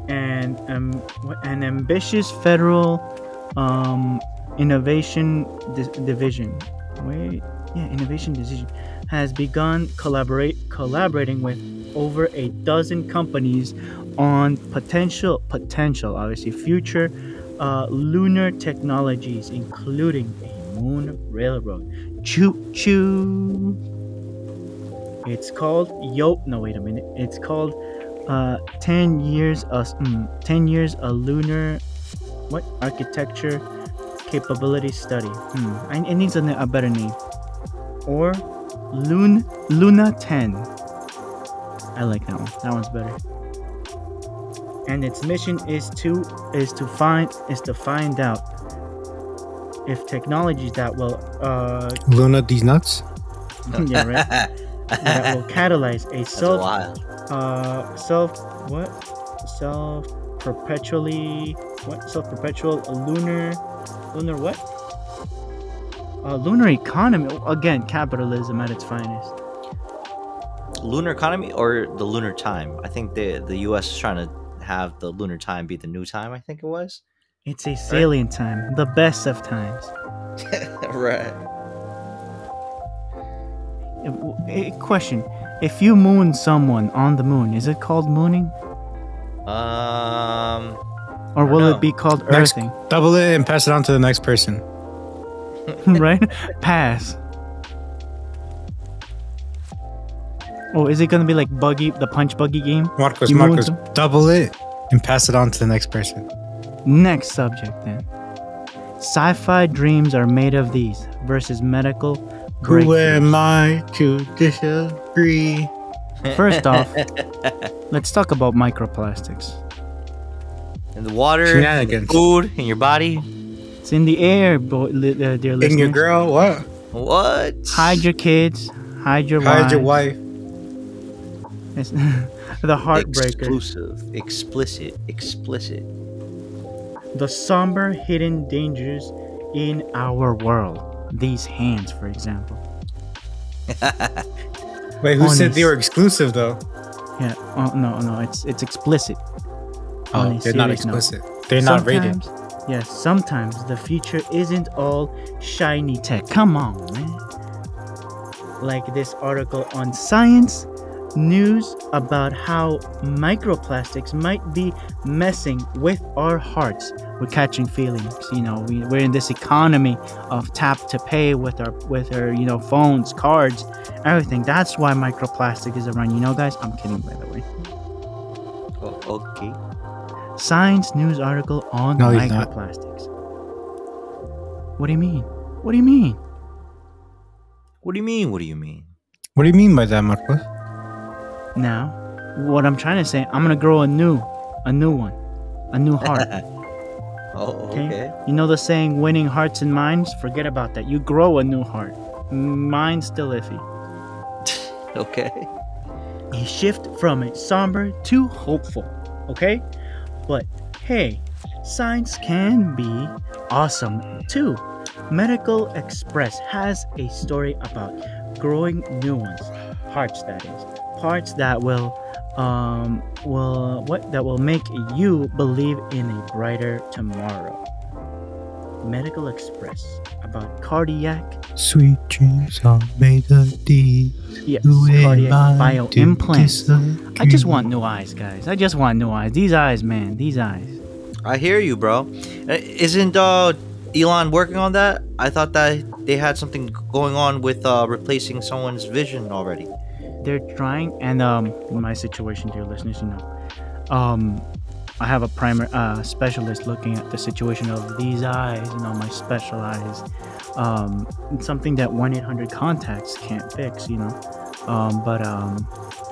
And an ambitious federal innovation division. Innovation division has begun collaborating with over a dozen companies on potential, obviously, future lunar technologies, including a moon railroad. Choo choo. It's called It's called 10 years a lunar architecture capability study. It needs a better name. Or Luna 10. I like that one. That one's better. And its mission is to find out if technologies that will Luna these nuts. Yeah, right. That will catalyze a self-perpetual lunar economy. Again, capitalism at its finest. Lunar economy or the lunar time? I think the U.S. is trying to have the lunar time be the new time. I think it was. It's a salient time, the best of times. Right. A question: if you moon someone on the moon, is it called mooning? Or will it be called earthing? Double it and pass it on to the next person. Right? Pass. Oh, is it gonna be like the punch buggy game? Marcos, double it and pass it on to the next person. Next subject then. Sci-fi dreams are made of these versus medical breakthroughs. Who am I to disagree? First off, let's talk about microplastics. In the water, food, in your body. It's in the air, dear listeners. In your girl, what? What? Hide your kids. Hide your wife. It's the heartbreaker. Explicit. The somber hidden dangers in our world. These hands, for example. Wait, who said they were exclusive though? Yeah. Oh no, it's explicit. Oh, they're not explicit. They're not rated. Yes, sometimes the future isn't all shiny tech. Come on, man. Like this article on Science news about how microplastics might be messing with our hearts. We're catching feelings. We're in this economy of tap to pay with our phones, cards, everything. That's why microplastic is around. Guys, I'm kidding, by the way. Oh, okay. Science news article on microplastics. What do you mean? What do you mean? What do you mean? What do you mean? What do you mean by that, Marcos? Now, what I'm trying to say, I'm gonna grow a new one, a new heart. Oh, okay. You know the saying, winning hearts and minds? Forget about that. You grow a new heart. Mine's still iffy. Okay. You shift from it somber to hopeful. Okay? But hey, science can be awesome too. Medical Express has a story about growing new ones, hearts that is, parts that will make you believe in a brighter tomorrow. Medical Express about cardiac. Sweet dreams are made of these. Yes, cardiac bio implants. I just want new eyes, guys. I just want new eyes. These eyes, man. These eyes. I hear you, bro. Isn't Elon working on that? I thought that they had something going on with replacing someone's vision already. They're trying, and in my situation, dear listeners, I have a specialist looking at the situation of these eyes, my special eyes. It's something that 1-800-CONTACTS can't fix,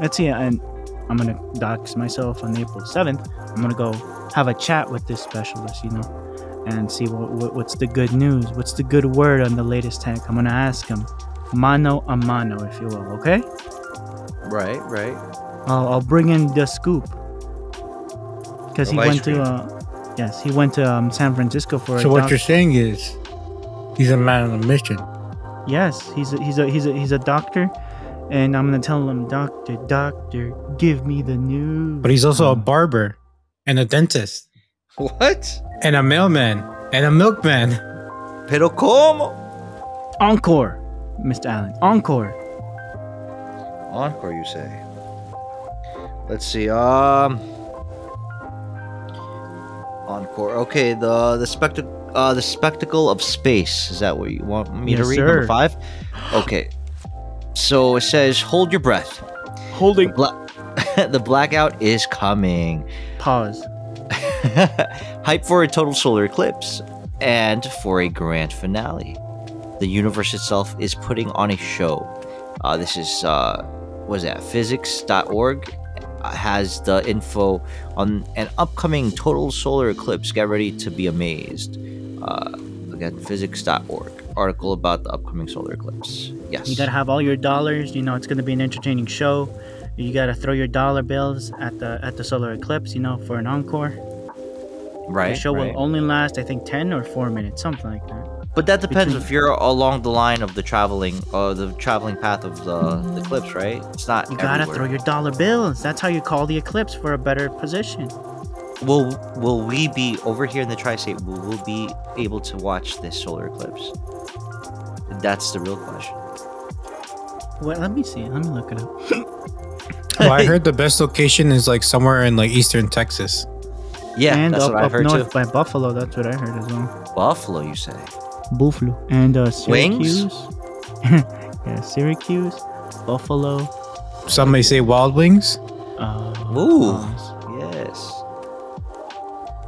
let's see, and I'm gonna dox myself on April 7th. I'm gonna go have a chat with this specialist, and see what's the good news, what's the good word on the latest tech. I'm gonna ask him, mano a mano, if you will, okay? Right. I'll bring in the scoop. Because he went to San Francisco for a So what you're saying is he's a man on a mission. Yes, he's a doctor, and I'm gonna tell him, doctor, give me the news. But he's also a barber and a dentist. What? And a mailman and a milkman. Pero como? Encore, Mr. Allen. Encore, you say? Let's see. Encore. Okay, the spectacle of space. Is that what you want me to read? Sir. Number 5. Okay. So it says, hold your breath. Holding. The blackout is coming. Pause. Hype for a total solar eclipse and for a grand finale. The universe itself is putting on a show. This is physics.org has the info on an upcoming total solar eclipse. Get ready to be amazed. Again, physics.org article about the upcoming solar eclipse. Yes. You gotta have all your dollars. It's gonna be an entertaining show. You gotta throw your dollar bills at the solar eclipse. For an encore. Right. The show will only last, I think, 10 or 4 minutes, something like that. But that depends if you're along the line of the traveling path of the eclipse, right? It's not. You gotta throw your dollar bills. That's how you call the eclipse for a better position. Will we be over here in the tri-state? Will we be able to watch this solar eclipse? That's the real question. Well, let me see. Let me look it up. Well, I heard the best location is like somewhere in like eastern Texas. Yeah, and that's up, what I've heard north too. by Buffalo. That's what I heard as well. Buffalo, you say? Buffalo and Syracuse. Wings? Yeah, Syracuse, Buffalo. Some may say Wild Wings. Ooh, yes.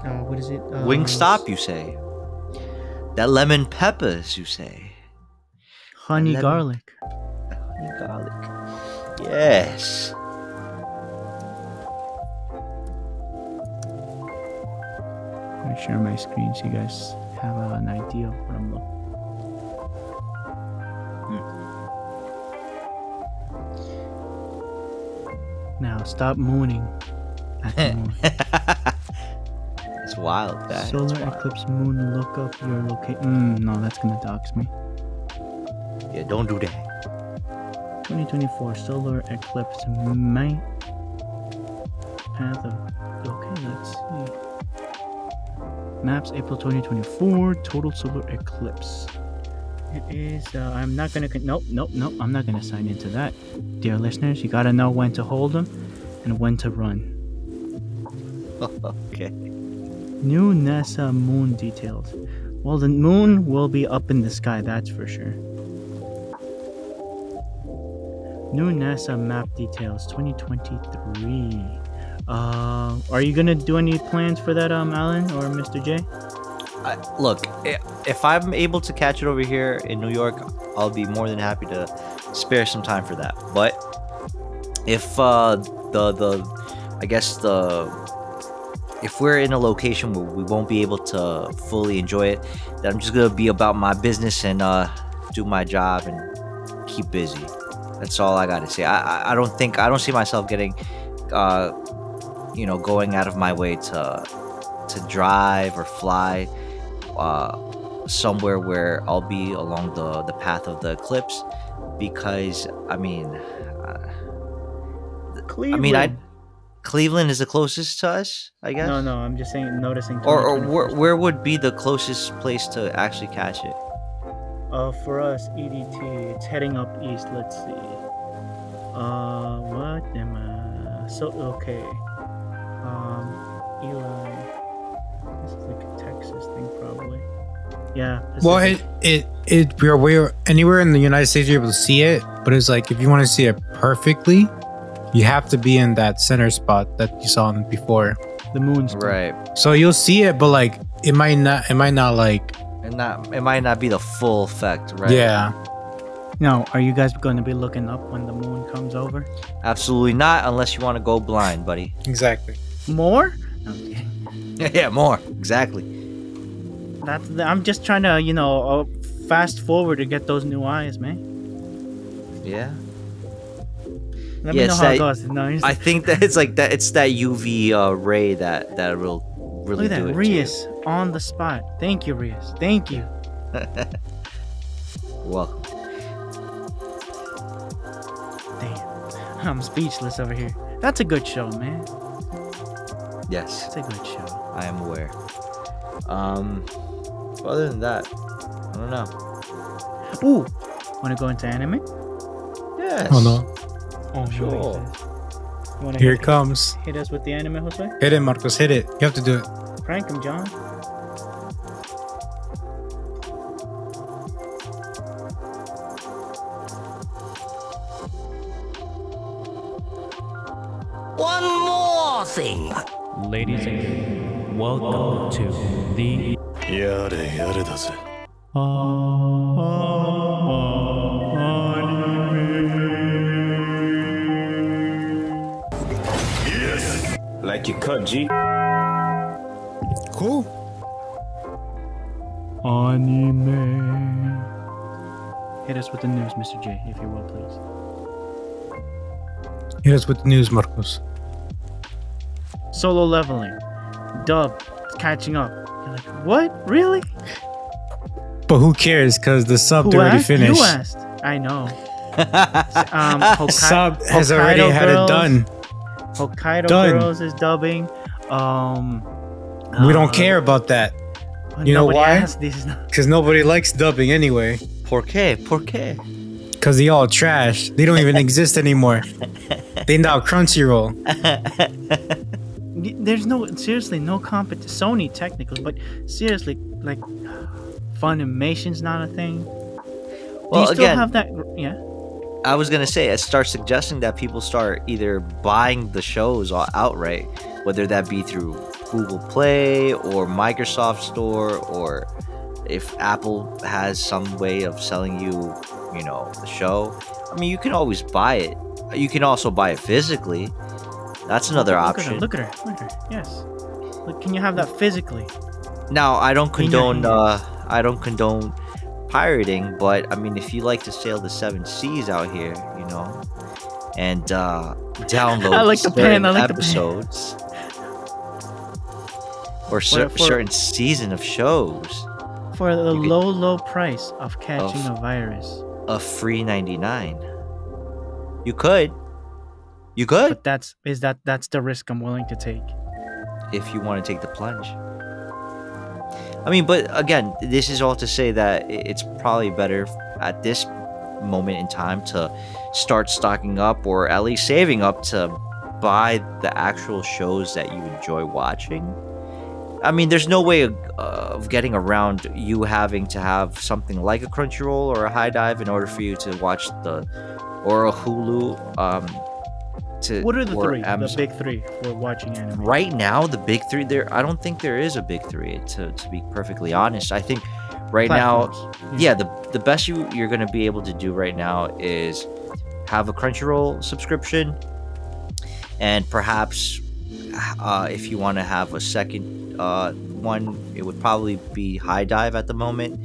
What is it? Wingstop, you say? That lemon peppers, you say? Honey garlic. Honey garlic. Yes. Let me share my screen so you guys have an idea of what I'm looking. Now stop mooning at the moon. It's wild. That Solar eclipse moon. Look up your location. No, that's gonna dox me. Yeah, don't do that. 2024 solar eclipse May path of. Okay, let's see. Maps April 2024 total solar eclipse. It is. I'm not gonna. Nope. I'm not gonna sign into that, dear listeners. You gotta know when to hold them and when to run. Okay. New NASA moon details. Well, the moon will be up in the sky. That's for sure. New NASA map details 2023. Are you gonna do any plans for that, Alan or Mr. J? Look, if I'm able to catch it over here in New York, I'll be more than happy to spare some time for that. But if if we're in a location where we won't be able to fully enjoy it, then I'm just gonna be about my business and do my job and keep busy. That's all I gotta say. I don't see myself getting going out of my way to drive or fly somewhere where I'll be along the path of the eclipse, because Cleveland. Cleveland is the closest to us, I guess. No, I'm just saying, noticing. Or where would be the closest place to actually catch it? For us, EDT, it's heading up east. Let's see. What am I? So okay. Eli. This is like a Texas thing, probably. Yeah. Well, we're anywhere in the United States you're able to see it, but it's like if you want to see it perfectly, you have to be in that center spot that you saw before. The moon's right. So you'll see it, but like it might not like. It might not be the full effect, right? Yeah. No, are you guys going to be looking up when the moon comes over? Absolutely not, unless you want to go blind, buddy. Exactly. More? Okay. Yeah, more. Exactly. I'm just trying to, fast forward to get those new eyes, man. Yeah. Let me know how it goes. No, I think that it's like that. It's that UV ray that will really look at do that. it. Rias on the spot. Thank you, Rias. Thank you. Welcome. Damn, I'm speechless over here. That's a good show, man. Yes, it's a good show. I am aware. Other than that, I don't know. Ooh, want to go into anime? Yes. Oh no. Oh sure. Here it comes. Hit us with the anime, Josue. Hit it, Marcos. Hit it. You have to do it. Prank him, John. One more thing. Ladies and gentlemen, welcome to the... やれやれだぜ。 Like you cut, G. Cool. Anime. Hit us with the news, Mr. J, if you will, please. Hit us with the news, Marcos. Solo leveling. Dub. It's catching up. You're like, what? Really? But who cares? Because the sub already finished. You asked. I know. Sub has already had it done. Hokkaido Girls is dubbing. We don't care about that. You know why? Because nobody likes dubbing anyway. ¿Por qué? Because they all trash. They don't even exist anymore. They now Crunchyroll. There's seriously no competition. Sony technically, but seriously, like Funimation's not a thing. Well, do you still again, have that? Yeah. I was gonna say, it starts suggesting that people start either buying the shows outright, whether that be through Google Play or Microsoft Store, or if Apple has some way of selling you, the show. I mean, you can always buy it. You can also buy it physically. That's another option. Look at her. Yes. Look, can you have that physically? Now, I don't condone pirating, but I mean, if you like to sail the 7 seas out here, and download I like the pen. episodes or certain season of shows for the low price of catching a virus of free 99. You could. But that's the risk I'm willing to take. If you want to take the plunge. I mean, but again, this is all to say that it's probably better at this moment in time to start stocking up, or at least saving up to buy the actual shows that you enjoy watching. I mean, there's no way of getting around you having to have something like a Crunchyroll or a High Dive in order for you to watch or a Hulu. What are the big three for watching anime? Right now, the big three I don't think there is a big three, to be perfectly honest. I think right Platforms. now, the best you're going to be able to do right now is have a Crunchyroll subscription, and perhaps if you want to have a second one, it would probably be High Dive at the moment,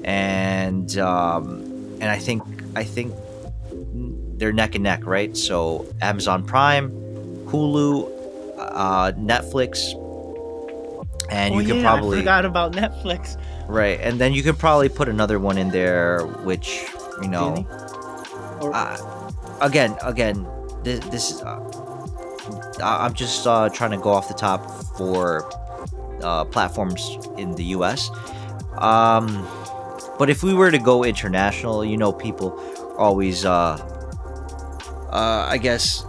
and I think they're neck and neck, right? So Amazon Prime, Hulu, Netflix, and you can probably... I forgot about Netflix. Right, and then you could probably put another one in there, which, Really? Again, this is... I'm just trying to go off the top for platforms in the US. But if we were to go international, people always... I guess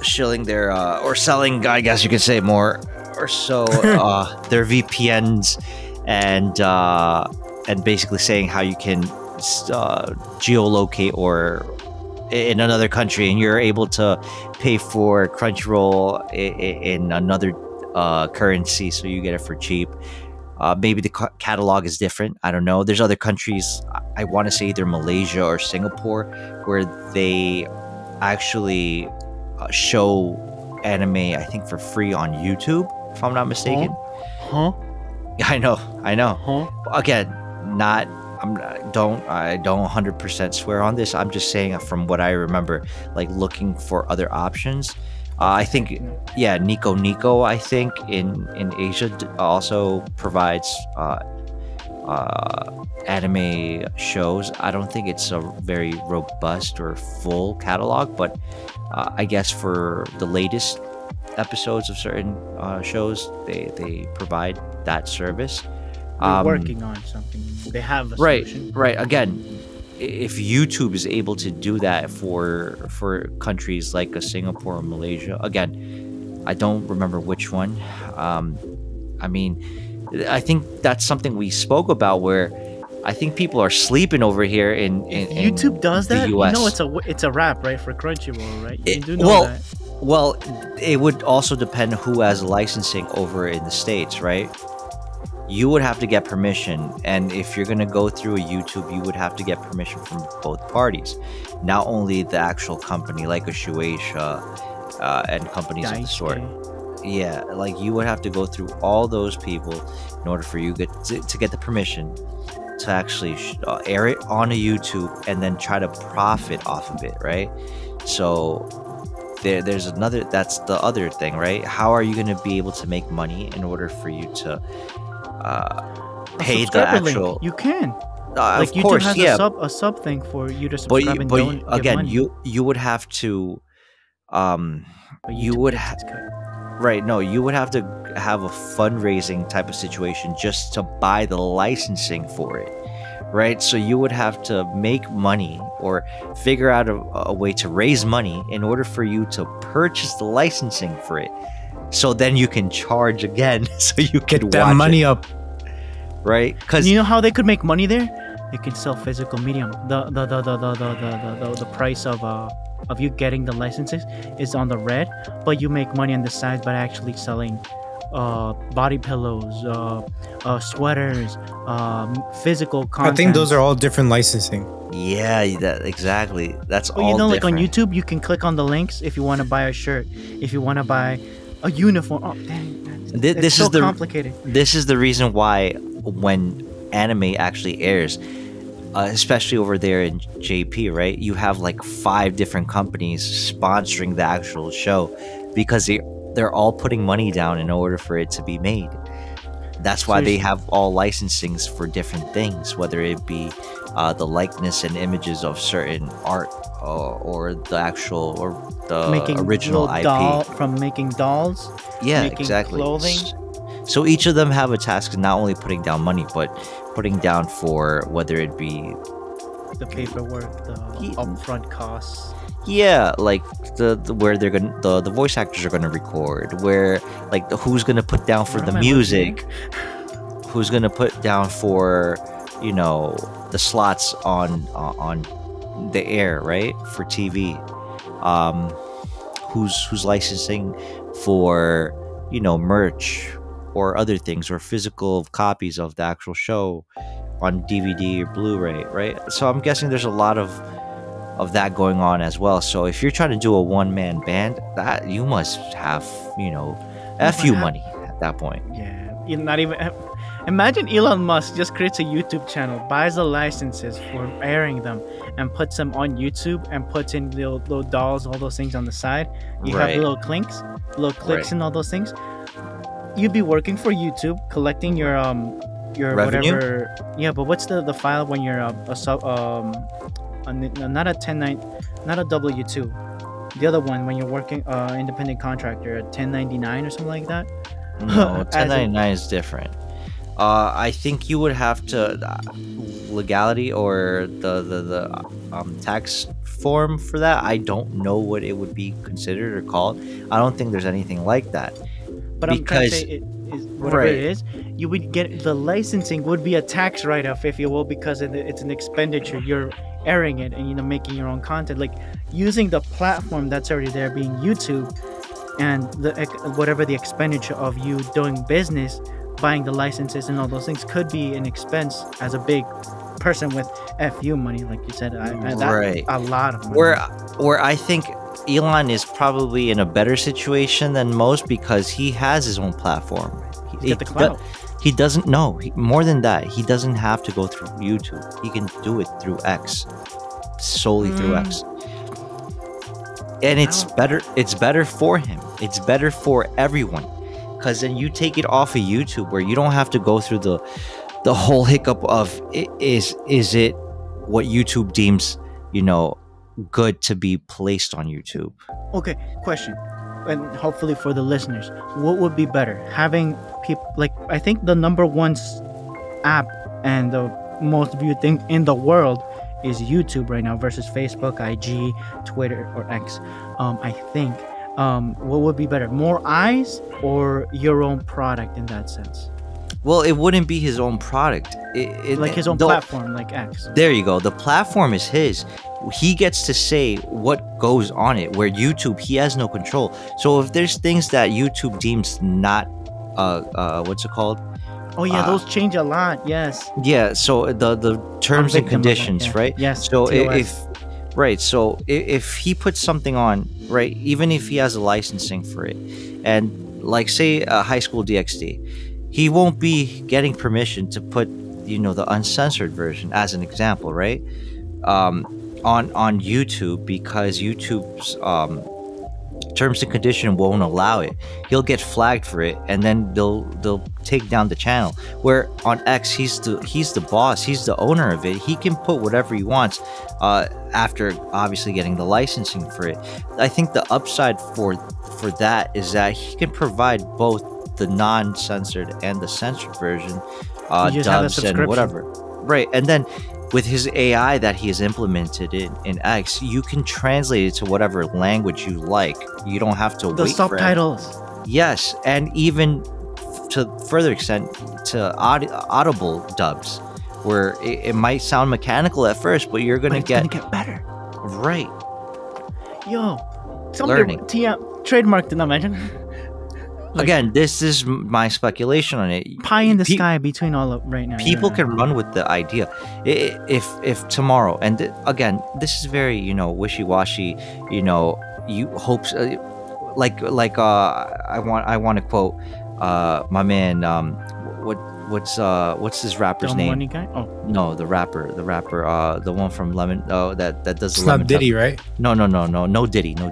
shilling their or selling, I guess you could say, more or so their VPNs, and basically saying how you can geolocate or in another country, and you're able to pay for Crunchyroll in another currency, so you get it for cheap. Maybe the catalog is different. I don't know. There's other countries, I want to say either Malaysia or Singapore, where they actually show anime, I think, for free on YouTube, if I'm not mistaken. Huh? I know. Huh? Again, I don't 100% swear on this. I'm just saying from what I remember, like looking for other options. I think, Nico, I think in Asia also provides anime shows. I don't think it's a very robust or full catalog, but I guess for the latest episodes of certain shows, they provide that service. They're working on something. They have a solution. Right. Again, if YouTube is able to do that for countries like Singapore or Malaysia, again, I don't remember which one. I mean, I think that's something we spoke about, where I think people are sleeping over here in YouTube does that. The US. It's a wrap, right, for Crunchyroll, right? You do know that. Well, it would also depend who has licensing over in the States, right? You would have to get permission, and if you're gonna go through a YouTube, you would have to get permission from both parties, not only the actual company like a Shueisha and companies of the sort. Yeah, like you would have to go through all those people in order for you to get the permission to actually air it on a YouTube and then try to profit off of it, right? So there's another, that's the other thing, right? How are you going to be able to make money in order for you to pay the actual... You can. Like YouTube course, has a sub thing for you to subscribe and don't again, give money. you would have to you would you would have to have a fundraising type of situation just to buy the licensing for it, right? So you would have to make money or figure out a way to raise money in order for you to purchase the licensing for it. So then you can charge again, so you can get that money up, right? Because you know how they could make money there? They can sell physical medium. The price of you getting the licenses is on the red, but you make money on the sides by actually selling body pillows, sweaters, physical content. I think those are all different licensing. Yeah, exactly. That's all. You know, different. like on YouTube, you can click on the links if you want to buy a shirt, if you want to buy a uniform. Oh, dang. It's so complicated. This is the reason why when anime actually airs, especially over there in JP, right? You have like 5 different companies sponsoring the actual show because they're all putting money down in order for it to be made. That's why they have all licensings for different things, whether it be the likeness and images of certain art or the actual or the original IP. From making dolls, making exactly. clothing. So each of them have a task, not only putting down money, but putting down for whether it be the paperwork, the upfront costs. Yeah, like the where they're gonna the voice actors are gonna record, where like who's gonna put down for the music, who's gonna put down for the slots on the air, right, for TV, who's licensing for merch or other things or physical copies of the actual show on DVD or Blu-ray, right? So I'm guessing there's a lot of that going on as well. So if you're trying to do a one-man band, that you must have FU money at that point. Yeah, not even. Imagine Elon Musk just creates a YouTube channel, buys the licenses for airing them, and puts them on YouTube, and puts in little dolls, all those things on the side. You have little clicks, and all those things. You'd be working for YouTube, collecting your revenue? Whatever. Yeah, but what's the file when you're not a 1099, not a W2, the other one when you're working independent contractor, a 1099 or something like that? No, 1099 is different. I think you would have to legality or the tax form for that. I don't know what it would be considered or called. I don't think there's anything like that. But I'm trying to say whatever it is, you would get the licensing would be a tax write-off, if you will, because it's an expenditure. You're airing it and making your own content, like using the platform that's already there, being YouTube, and whatever the expenditure of you doing business, buying the licenses and all those things could be an expense as a big person with FU money, like you said. A lot of money. Where I think Elon is probably in a better situation than most because he has his own platform. He's got the clout. He doesn't know. More than that, he doesn't have to go through YouTube. He can do it through X, solely through X. And it's better for him. It's better for everyone. Because then you take it off of YouTube where you don't have to go through the whole hiccup of is it what YouTube deems, good to be placed on YouTube. Okay, question. And hopefully for the listeners, what would be better? Having people, like, I think the number one app and the most viewed thing in the world is YouTube right now versus Facebook, IG, Twitter, or X. I think what would be better, more eyes or your own product in that sense? Well, it wouldn't be his own product. Like his own platform, like X. There you go. The platform is his. He gets to say what goes on it, where YouTube, he has no control. So if there's things that YouTube deems not, what's it called? Oh yeah, those change a lot. Yes. Yeah. So the terms and conditions, right? Yes. So if he puts something on, right, even if he has a licensing for it, and like say High School DxD, he won't be getting permission to put the uncensored version as an example, right? On YouTube, because YouTube's terms and condition won't allow it. He'll get flagged for it, and then they'll take down the channel. Where on X, he's the boss, he's the owner of it. He can put whatever he wants after obviously getting the licensing for it. I think the upside for that is that he can provide both the non-censored and the censored version, dubs and whatever. Right, and then with his AI that he has implemented in X, you can translate it to whatever language you like. You don't have to the wait subtitles. Yes, and even to further extent to audible dubs, where it might sound mechanical at first, but you're gonna gonna get better. Right. Yo, Learning. Trademark did not mention. Again, this is my speculation on it. Pie in the sky between all of right now. People can run with the idea. If tomorrow, and again, this is very wishy-washy. You hopes I want to quote my man. What's this rapper's name? Money guy? Oh no, the rapper, the one from Lemon. Oh, that does. It's the not Lemon Diddy, Pepper. right? No, Diddy. No.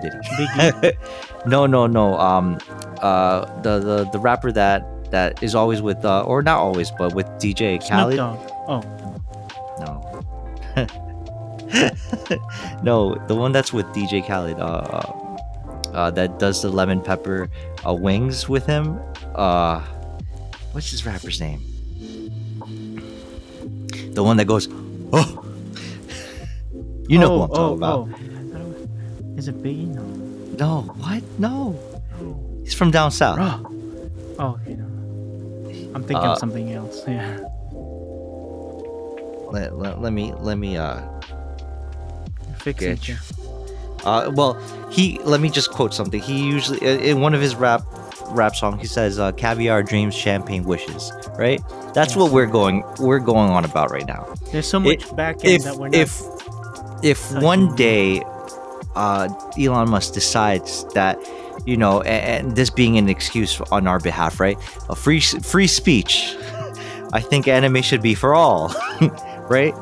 The rapper that is always with or not always, but with DJ Khaled. Oh No. No, the one that's with DJ Khaled. That does the Lemon Pepper wings with him. What's his rapper's name? The one that goes, oh. You know who I'm talking about. Is it Biggie? No. No, what? No. He's from down south. Oh, okay. No. I'm thinking of something else. Yeah. Let me Fix get it. you. Well, let me just quote something. He usually in one of his rap songs he says caviar dreams, champagne wishes, right? That's what we're going on about right now. There's so much back end that we're not. If one day Elon Musk decides that and this being an excuse on our behalf, right? A free speech. I think anime should be for all, right?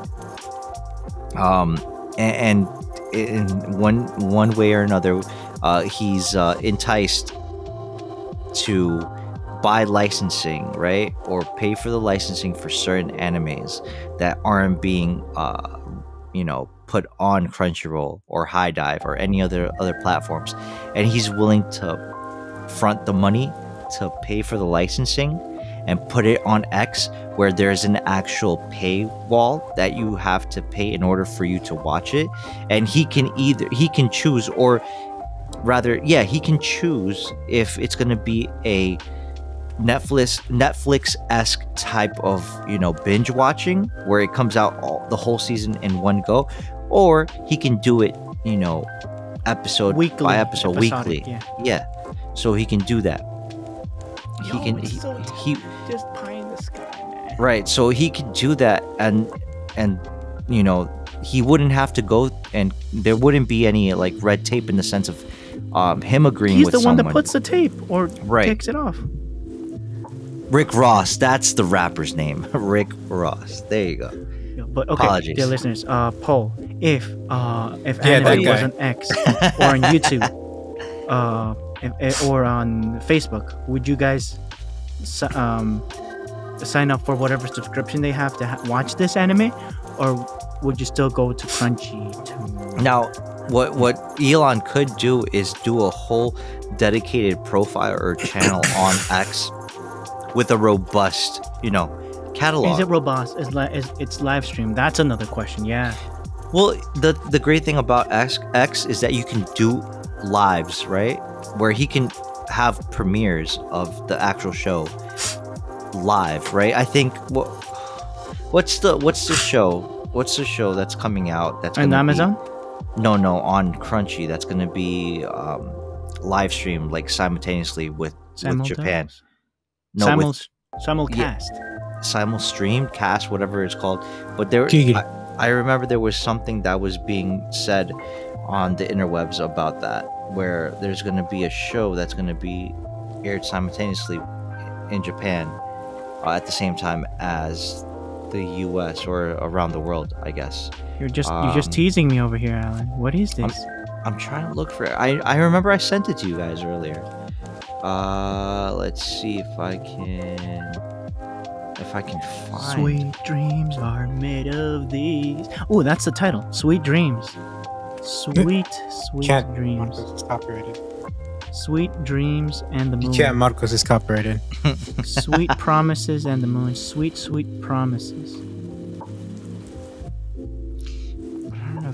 And in one way or another, he's enticed to buy licensing, right, or pay for the licensing for certain animes that aren't being, put on Crunchyroll or High Dive or any other platforms, and he's willing to front the money to pay for the licensing and put it on X, where there's an actual paywall that you have to pay in order for you to watch it. And he can choose, or rather, he can choose if it's going to be a Netflix-esque type of binge watching, where it comes out the whole season in one go, or he can do it episode weekly, by episode, episodic, weekly. Yeah, so he can do that. He just pie in the sky, man. Right, so he could do that, and he wouldn't have to go, and there wouldn't be any like red tape in the sense of him agreeing with someone. He's the one that puts the tape or takes it off. Rick Ross, that's the rapper's name. Rick Ross. There you go. But okay, apologies, dear listeners. Poll: if anime was on X or on YouTube, or on Facebook, would you guys sign up for whatever subscription they have to watch this anime, or would you still go to Crunchy? Now, what Elon could do is do a whole dedicated profile or channel on X with a robust, catalog. Is it robust? Is it's live stream? That's another question. Yeah. Well, the great thing about X is that you can do lives, right? Where he can have premieres of the actual show live, right? I think what's the show? What's the show that's coming out? That's on Amazon? No, on Crunchy. That's gonna be live streamed like simultaneously with Japan. No, simulcast. Simulstreamed, cast, whatever it's called. But I remember there was something that was being said on the interwebs about that, where there's going to be a show that's going to be aired simultaneously in Japan at the same time as the US or around the world, I guess. You're just teasing me over here, Alan. What is this? I'm trying to look for it. I remember I sent it to you guys earlier. Let's see if I can find. Sweet dreams are made of these. Oh, that's the title. Sweet dreams. Sweet dreams. Marcos is copyrighted. Sweet dreams and the moon. You can't. Marcos is copyrighted. Sweet promises and the moon. Sweet promises.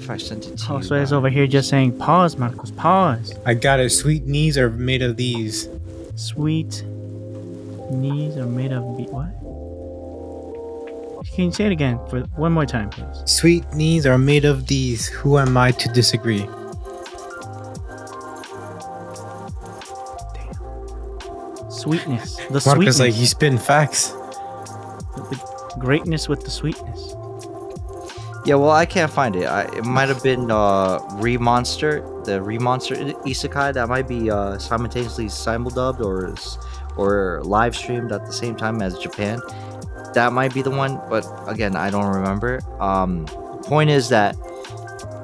if I sent it to you. Josue is over here just saying, pause, Marcos, pause. I got it. Sweet knees are made of these. Sweet knees are made of what? Can you say it again for one more time, please? Sweet knees are made of these. Who am I to disagree? Damn. Sweetness. The Marcos sweetness. like he's spitting facts. The greatness with the sweetness. Yeah, well, I can't find it. It might have been Remonster, the Remonster Isekai. That might be simultaneously simuldubbed or live streamed at the same time as Japan. That might be the one, but again, I don't remember. Point is that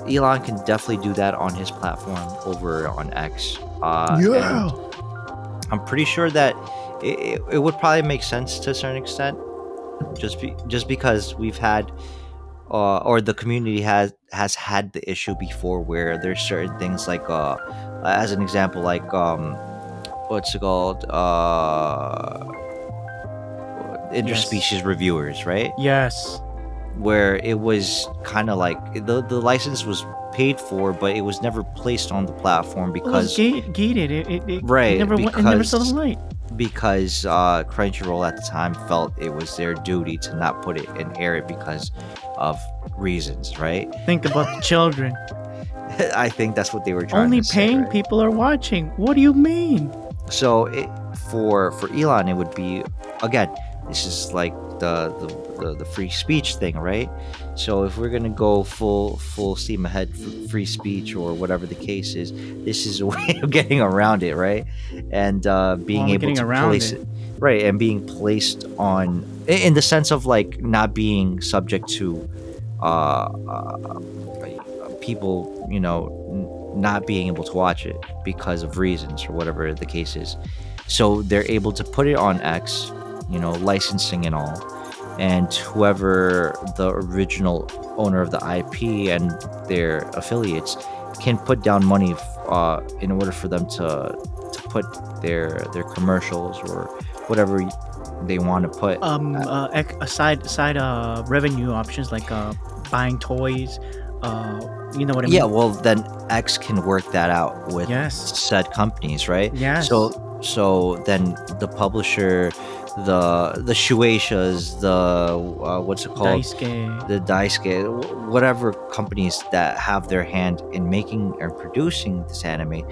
Elon can definitely do that on his platform over on X. Yeah. I'm pretty sure that it would probably make sense to a certain extent, just because we've had. Or the community has had the issue before where there's certain things like as an example, like what's it called, interspecies reviewers, right? Yes. Where it was kind of like the license was paid for, but it was never placed on the platform because it was gated. It right, never saw the light. Because Crunchyroll at the time felt it was their duty to not put it and air it because of reasons, right? Think about the children. I think that's what they were trying Only to say. paying Right? people are watching. What do you mean? So for Elon, it would be, again, this is like the free speech thing, right? So if we're gonna go full steam ahead free speech or whatever the case is, this is a way of getting around it, right? And being able to place it, right, and being placed on in the sense of like not being subject to people, you know, not being able to watch it because of reasons or whatever the case is. So they're able to put it on X, you know, licensing and all, and whoever the original owner of the IP and their affiliates can put down money in order for them to put their commercials or whatever they want to put. Side revenue options like buying toys. You know what I mean? Yeah, well then X can work that out with said companies, right? Yes. So then the publisher, the Shueishas, the what's it called? Daisuke, whatever companies that have their hand in making and producing this anime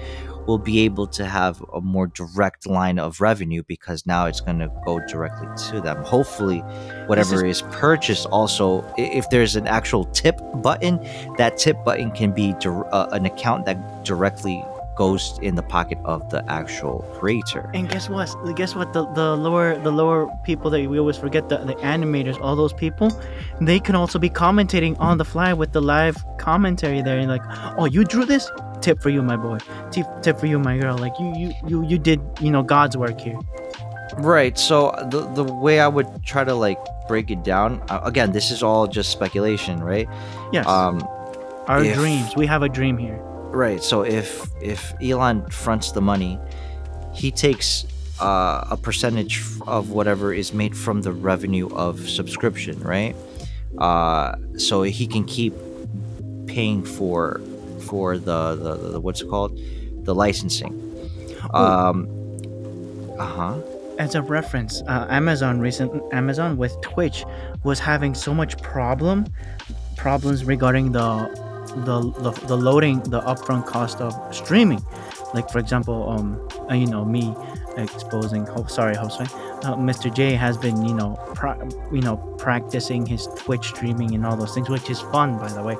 will be able to have a more direct line of revenue because now it's going to go directly to them. Hopefully, whatever is purchased also, if there's an actual tip button, that tip button can be an account that directly goes in the pocket of the actual creator. And guess what? The lower people that we always forget, the animators, all those people, they can also be commentating on the fly with the live commentary there. And like, oh, you drew this? Tip for you, my boy. Tip for you, my girl. Like you did, you know, God's work here. Right. So the way I would try to like break it down, again, this is all just speculation, right? Yes. Our dreams. We have a dream here. Right. So if Elon fronts the money, he takes a percentage of whatever is made from the revenue of subscription, right? So he can keep paying for the what's it called, the licensing. As a reference, Amazon with Twitch was having so much problems regarding the loading, the upfront cost of streaming. Like for example, you know, me exposing. Josue. Mr. J has been, you know, practicing his Twitch streaming and all those things, which is fun, by the way.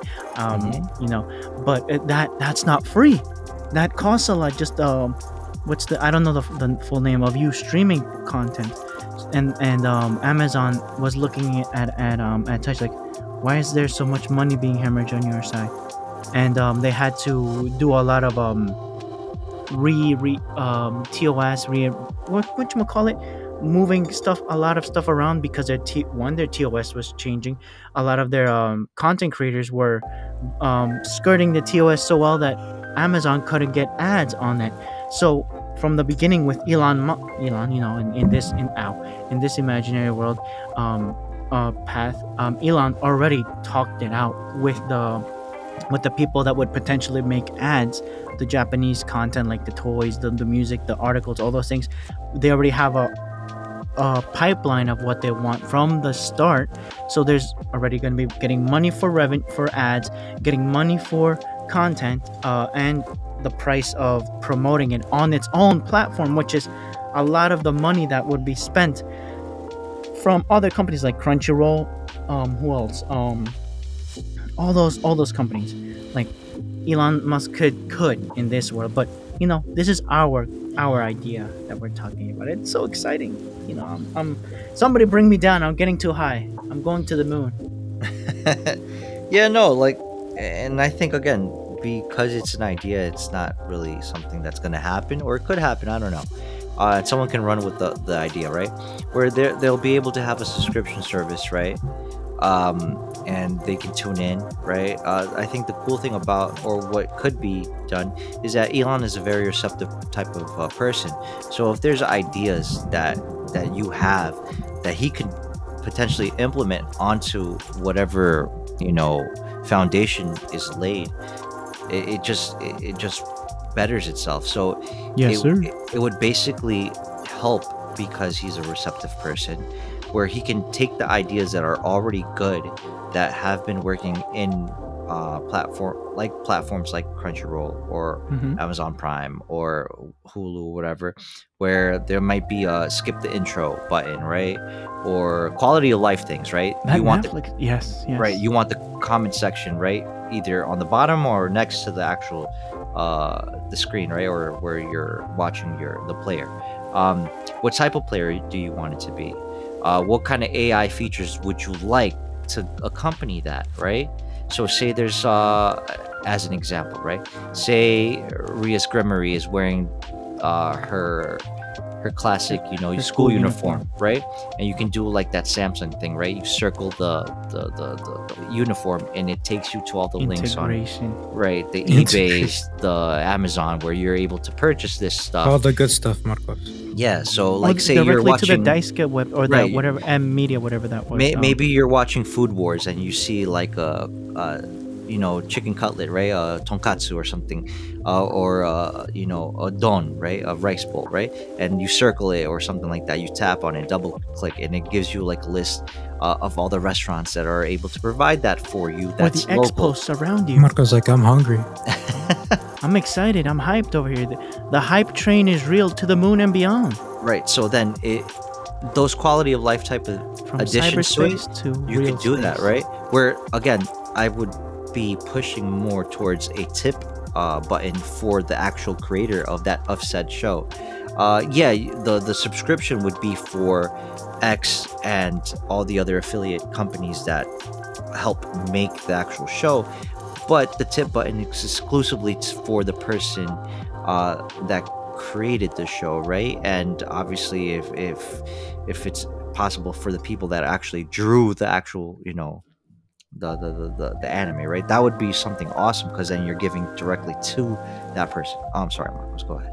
You know, but that's not free. That costs a lot. Just I don't know the full name of you streaming content, and Amazon was looking at Touch like, why is there so much money being hemorrhaged on your side? And they had to do a lot of TOS whatchamacallit, moving a lot of stuff around because their TOS was changing. A lot of their content creators were skirting the TOS so well that Amazon couldn't get ads on it. So from the beginning with Elon, you know, in this imaginary world path, Elon already talked it out with the with the people that would potentially make ads, the Japanese content like the toys, the music, the articles, all those things, they already have a pipeline of what they want from the start. So there's already going to be getting money for ads, getting money for content, and the price of promoting it on its own platform, which is a lot of the money that would be spent from other companies like Crunchyroll, who else, all those companies. Like Elon Musk could in this world, but you know, this is our idea that we're talking about. It's so exciting. You know, I'm somebody bring me down. I'm getting too high. I'm going to the moon. Yeah, no, like, and I think again, because it's an idea, it's not really something that's going to happen, or it could happen, I don't know. Someone can run with the idea, right? Where they'll be able to have a subscription service, right? And they can tune in, right? I think the cool thing about, or what could be done, is that Elon is a very receptive type of person. So if there's ideas that you have that he could potentially implement onto whatever, you know, foundation is laid, it just betters itself. So yes, sir. It would basically help because he's a receptive person, where he can take the ideas that are already good, that have been working in platforms like Crunchyroll or Amazon Prime or Hulu, whatever, where there might be a skip the intro button, right? Or quality of life things, right? That you want Netflix, yes, right? You want the comment section, right? Either on the bottom or next to the actual the screen, right? Or where you're watching the player. What type of player do you want it to be? What kind of AI features would you like to accompany that, right? So say there's as an example, right? Say Ria's Grimory is wearing her classic, you know, her school uniform, right? And you can do like that Samsung thing, right? You circle the uniform and it takes you to all the links on, right? The eBay's, the Amazon, where you're able to purchase this stuff. All the good stuff, Marcos. Yeah, so like say you're watching to the Daisuke web or right, the whatever M Media, whatever that was. Maybe you're watching Food Wars and you see like a you know, chicken cutlet, right? Tonkatsu or something, or you know, a don, right? A rice bowl, right? And you circle it or something like that. You tap on it, double click, and it gives you like a list of all the restaurants that are able to provide that for you. That's or the X posts around you. Marco's like, I'm hungry. I'm excited. I'm hyped over here. The hype train is real, to the moon and beyond. Right. So then those quality of life type of from additions cyberspace to you real could do space. that, right? Where again, I would be pushing more towards a tip button for the actual creator of said show. Yeah, the subscription would be for X and all the other affiliate companies that help make the actual show, but the tip button is exclusively for the person that created the show, right? And obviously if it's possible for the people that actually drew the actual, you know, the anime, right? That would be something awesome, because then you're giving directly to that person. Oh, I'm sorry, Marcos, go ahead.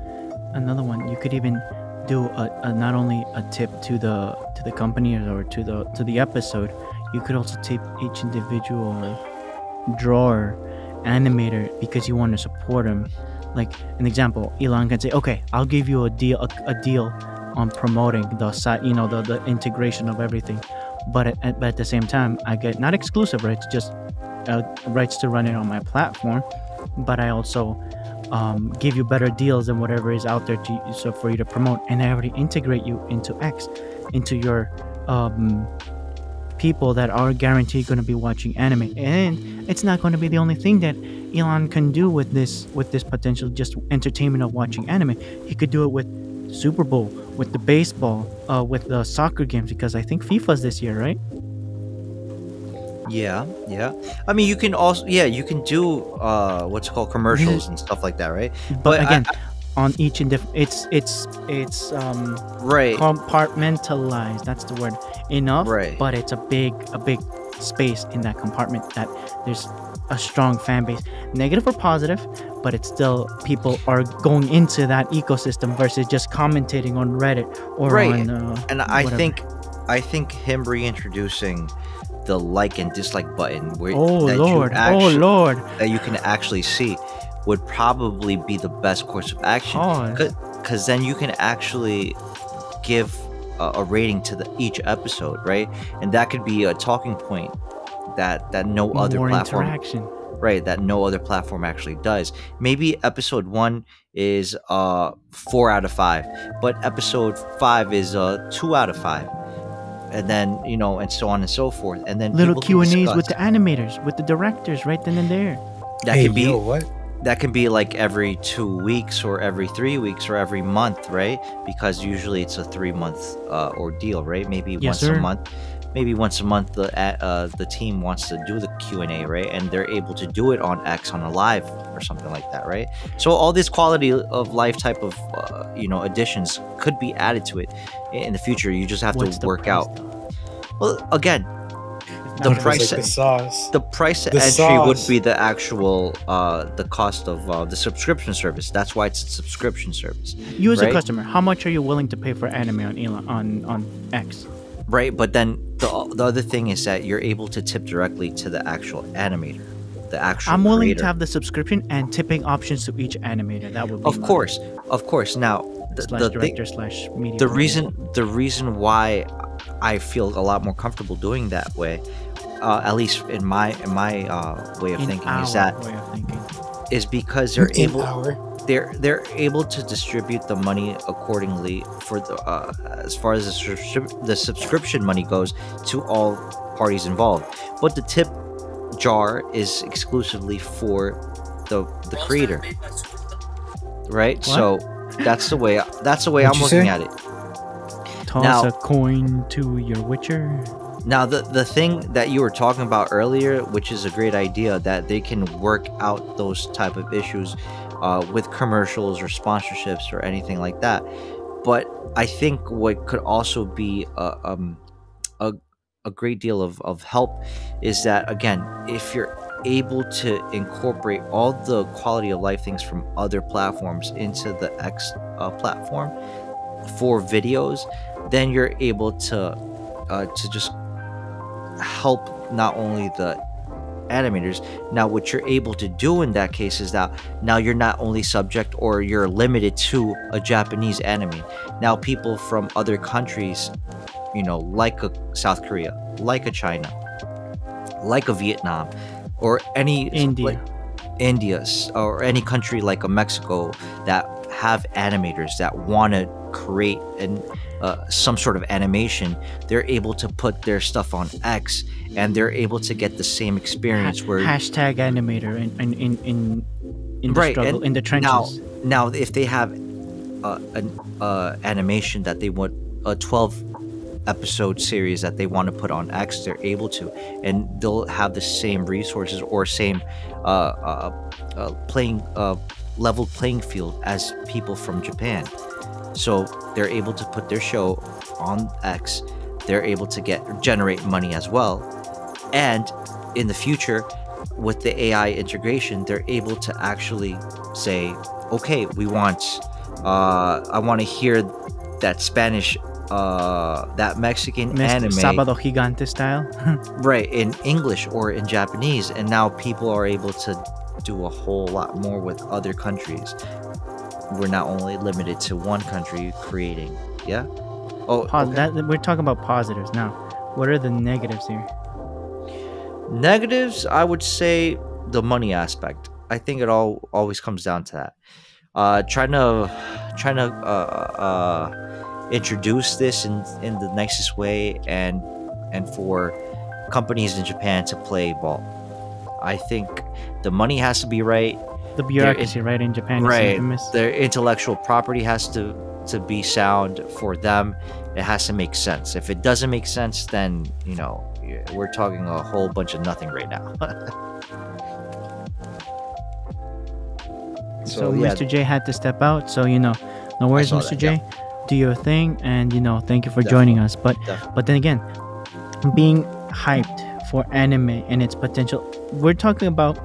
Another one, you could even do a not only a tip to the company or to the episode, you could also tip each individual drawer, animator, because you want to support them. Like an example, Elon can say, okay, I'll give you a deal on promoting the site, you know, the integration of everything. But at the same time, I get not exclusive rights, just rights to run it on my platform. But I also give you better deals than whatever is out there so for you to promote. And I already integrate you into X, into your people that are guaranteed going to be watching anime. And it's not going to be the only thing that Elon can do with this potential just entertainment of watching anime. He could do it with Super Bowl, with the baseball, with the soccer games, because I think FIFA's this year, right? Yeah. I mean, you can also, you can do what's called commercials and stuff like that, right? But again, on each it's right, compartmentalized. That's the word. Enough, right? But it's a big space in that compartment that there's a strong fan base, negative or positive, but it's still people are going into that ecosystem versus just commentating on Reddit or on and I think him reintroducing the like and dislike button that you can actually see would probably be the best course of action, because then you can actually give a rating to each episode, right? And that could be a talking point that no other platform interaction. Right, that no other platform actually does. Maybe episode 1 is 4 out of 5, but episode 5 is 2 out of 5, and then and so on and so forth. And then little Q&As with the animators, with the directors, right then and there. That can be like every 2 weeks or every 3 weeks or every month, right? Because usually it's a 3-month ordeal, right? Maybe once a month. Maybe once a month, the team wants to do the Q&A, right? And they're able to do it on X on a live or something like that, right? So all this quality of life type of additions could be added to it in the future. You just have to work out. Well, again, the price to entry would be the actual the cost of the subscription service. That's why it's a subscription service. You as a customer, how much are you willing to pay for anime on X? Right, but then the other thing is that you're able to tip directly to the actual animator, the actual I'm willing creator. to have the subscription and tipping options to each animator. That would be of course. Now the director / media. The reason why I feel a lot more comfortable doing that way, at least in my way of thinking, is because they're able to distribute the money accordingly for the as far as the subscription money goes to all parties involved. But the tip jar is exclusively for the creator, right? What? So that's the way I'm looking at it. Toss a coin to your Witcher. Now, the thing that you were talking about earlier, which is a great idea, that they can work out those type of issues with commercials or sponsorships or anything like that. But I think what could also be a great deal of help is that, again, if you're able to incorporate all the quality of life things from other platforms into the X platform for videos, then you're able to just help not only the animators. Now what you're able to do in that case is that now you're not only subject or you're limited to a Japanese anime. Now people from other countries, like a South Korea, like a China, like a Vietnam, or any India, or any country like a Mexico that have animators that want to create some sort of animation, they're able to put their stuff on X, and they're able to get the same experience where hashtag animator in the struggle, in the trenches. Now if they have an animation that they want, a 12 episode series that they want to put on X, they're able to, and they'll have the same resources or same level playing field as people from Japan. So they're able to put their show on X. They're able to generate money as well. And in the future, with the AI integration, they're able to actually say, okay, I want to hear that Spanish, that Mexican anime, Sábado Gigante style, right, in English or in Japanese. And now people are able to do a whole lot more with other countries. We're not only limited to one country creating. Yeah. We're talking about positives now. What are the negatives here? Negatives, I would say the money aspect. I think it always comes down to that. Trying to introduce this in the nicest way and for companies in Japan to play ball. I think the money has to be right. The bureaucracy, right, in Japan, right? Is infamous. Their intellectual property has to be sound for them. It has to make sense. If it doesn't make sense, then we're talking a whole bunch of nothing right now. So Mr. J had to step out. So no worries, Mr. J. Yeah. Do your thing, and thank you for joining us. But then again, being hyped for anime and its potential, we're talking about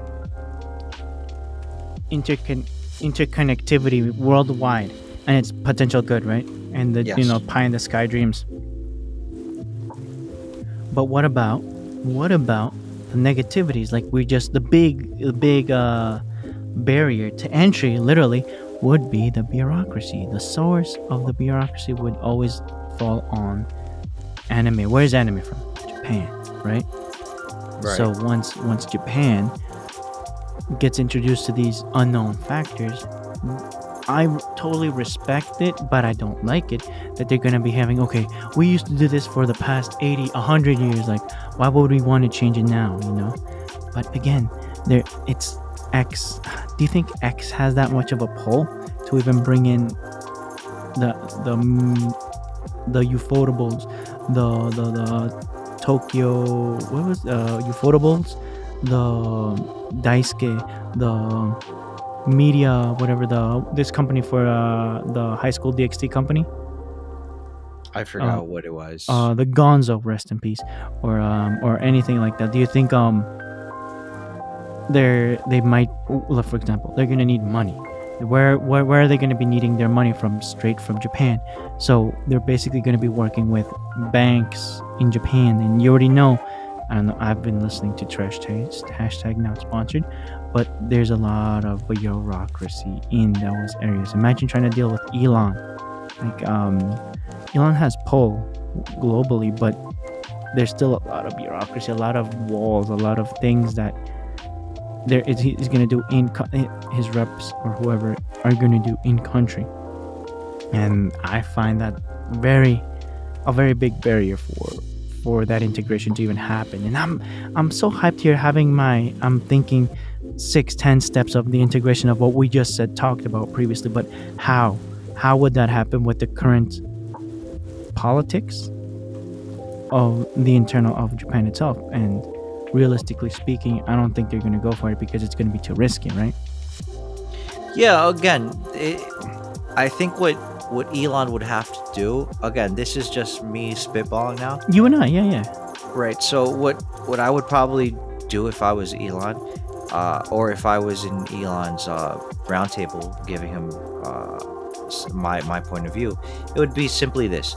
interconnectivity worldwide and its potential good, right? And the pie in the sky dreams. But what about what about the negativities? Like the big barrier to entry, literally, would be the bureaucracy. The source of the bureaucracy would always fall on anime. Where's anime from? Japan, right? So once Japan gets introduced to these unknown factors, I totally respect it, but I don't like it that they're going to be having, okay, we used to do this for the past 80, 100 years. Like, why would we want to change it now, you know? But again, it's X. Do you think X has that much of a pull to even bring in the Ufotables, the Tokyo, what was Ufotables, the Daisuke, the media, whatever, this company for the high school DxD company? I forgot what it was. The Gonzo, rest in peace, or anything like that. Do you think they might, for example, they're gonna need money? Where are they going to be needing their money from? Straight from Japan. So they're basically going to be working with banks in Japan. And you already know, I don't know, I've been listening to Trash Taste, hashtag not sponsored, but there's a lot of bureaucracy in those areas. Imagine trying to deal with Elon. Like, Elon has pull globally, but there's still a lot of bureaucracy, a lot of walls, a lot of things that he's going to do his reps or whoever are going to do in country. And I find that a very big barrier for that integration to even happen. And I'm so hyped here having I'm thinking 6-10 steps of the integration of what we just talked about previously. But how would that happen with the current politics of the internal of Japan itself? And realistically speaking, I don't think they're going to go for it because it's going to be too risky, right? Yeah, again, I think what Elon would have to do, again, this is just me spitballing now. You and I, yeah. Right, so what I would probably do if I was Elon, or if I was in Elon's roundtable giving him my point of view, it would be simply this.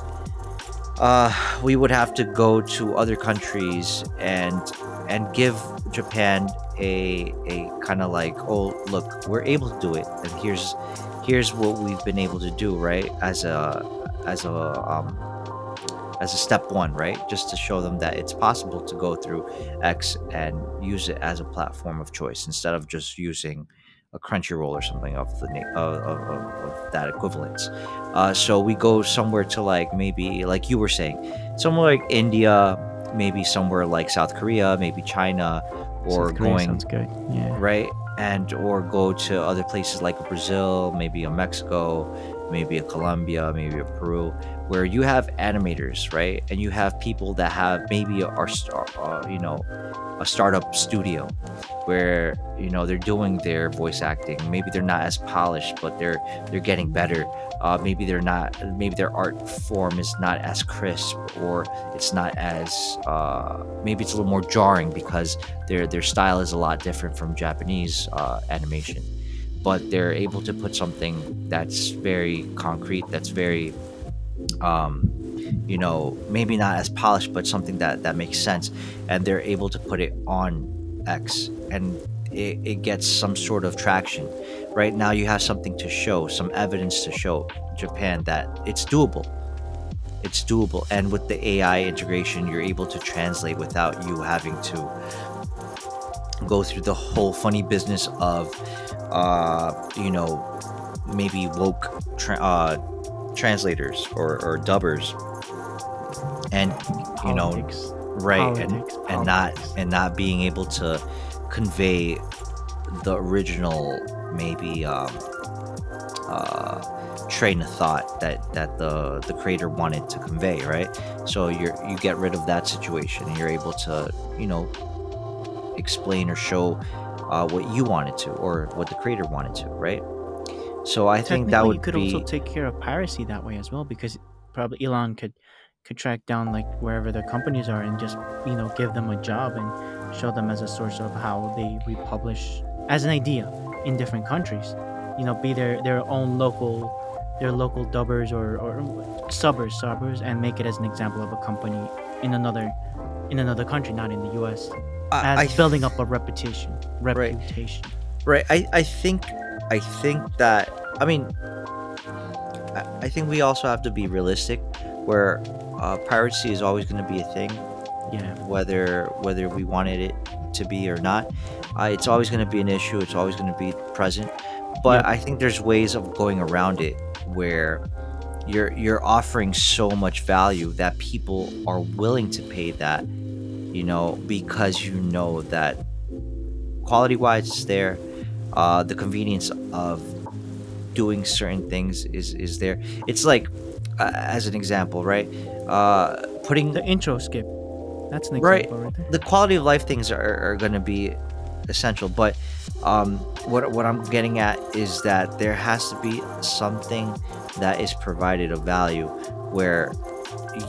We would have to go to other countries and give Japan a kind of like, oh, look, we're able to do it, and here's what we've been able to do, right? As a step one, right? Just to show them that it's possible to go through X and use it as a platform of choice instead of just using a Crunchyroll or something of that equivalence. So we go somewhere to, like, maybe like you were saying, somewhere like India, maybe somewhere like South Korea, maybe China, or South Korea sounds good. Yeah. Right, and or go to other places like Brazil, maybe a Mexico, maybe a Colombia, maybe a Peru, where you have animators, right, and you have people that have maybe a startup studio where they're doing their voice acting. Maybe they're not as polished, but they're getting better. Maybe their art form is not as crisp, or it's not as maybe it's a little more jarring because their style is a lot different from Japanese animation. But they're able to put something that's very concrete, that's very maybe not as polished, but something that makes sense, and they're able to put it on X, and it gets some sort of traction. Right now you have something to show, some evidence to show Japan that it's doable. And with the AI integration, you're able to translate without you having to go through the whole funny business of maybe woke translators or dubbers, and Politics. Right, Politics. and not being able to convey the original maybe train of thought that the creator wanted to convey, right? So you get rid of that situation, and you're able to explain or show what you wanted to, or what the creator wanted to, right? So I think that would you could also take care of piracy that way as well, because probably Elon could track down like wherever their companies are and just give them a job and show them as a source of how they republish as an idea in different countries. Be their own local dubbers or subbers, and make it as an example of a company in another in another country, not in the U.S. I building up a reputation. Right. I think that, I mean, I think we also have to be realistic, where piracy is always going to be a thing. Yeah. Whether we wanted it to be or not, it's always going to be an issue. It's always going to be present. But I think there's ways of going around it where you're offering so much value that people are willing to pay that, because that quality-wise it's there. The convenience of doing certain things is there. It's like, as an example, right? Putting the intro skip. That's an right example right there. The quality of life things are going to be essential, but what I'm getting at is that there has to be something that is provided of value where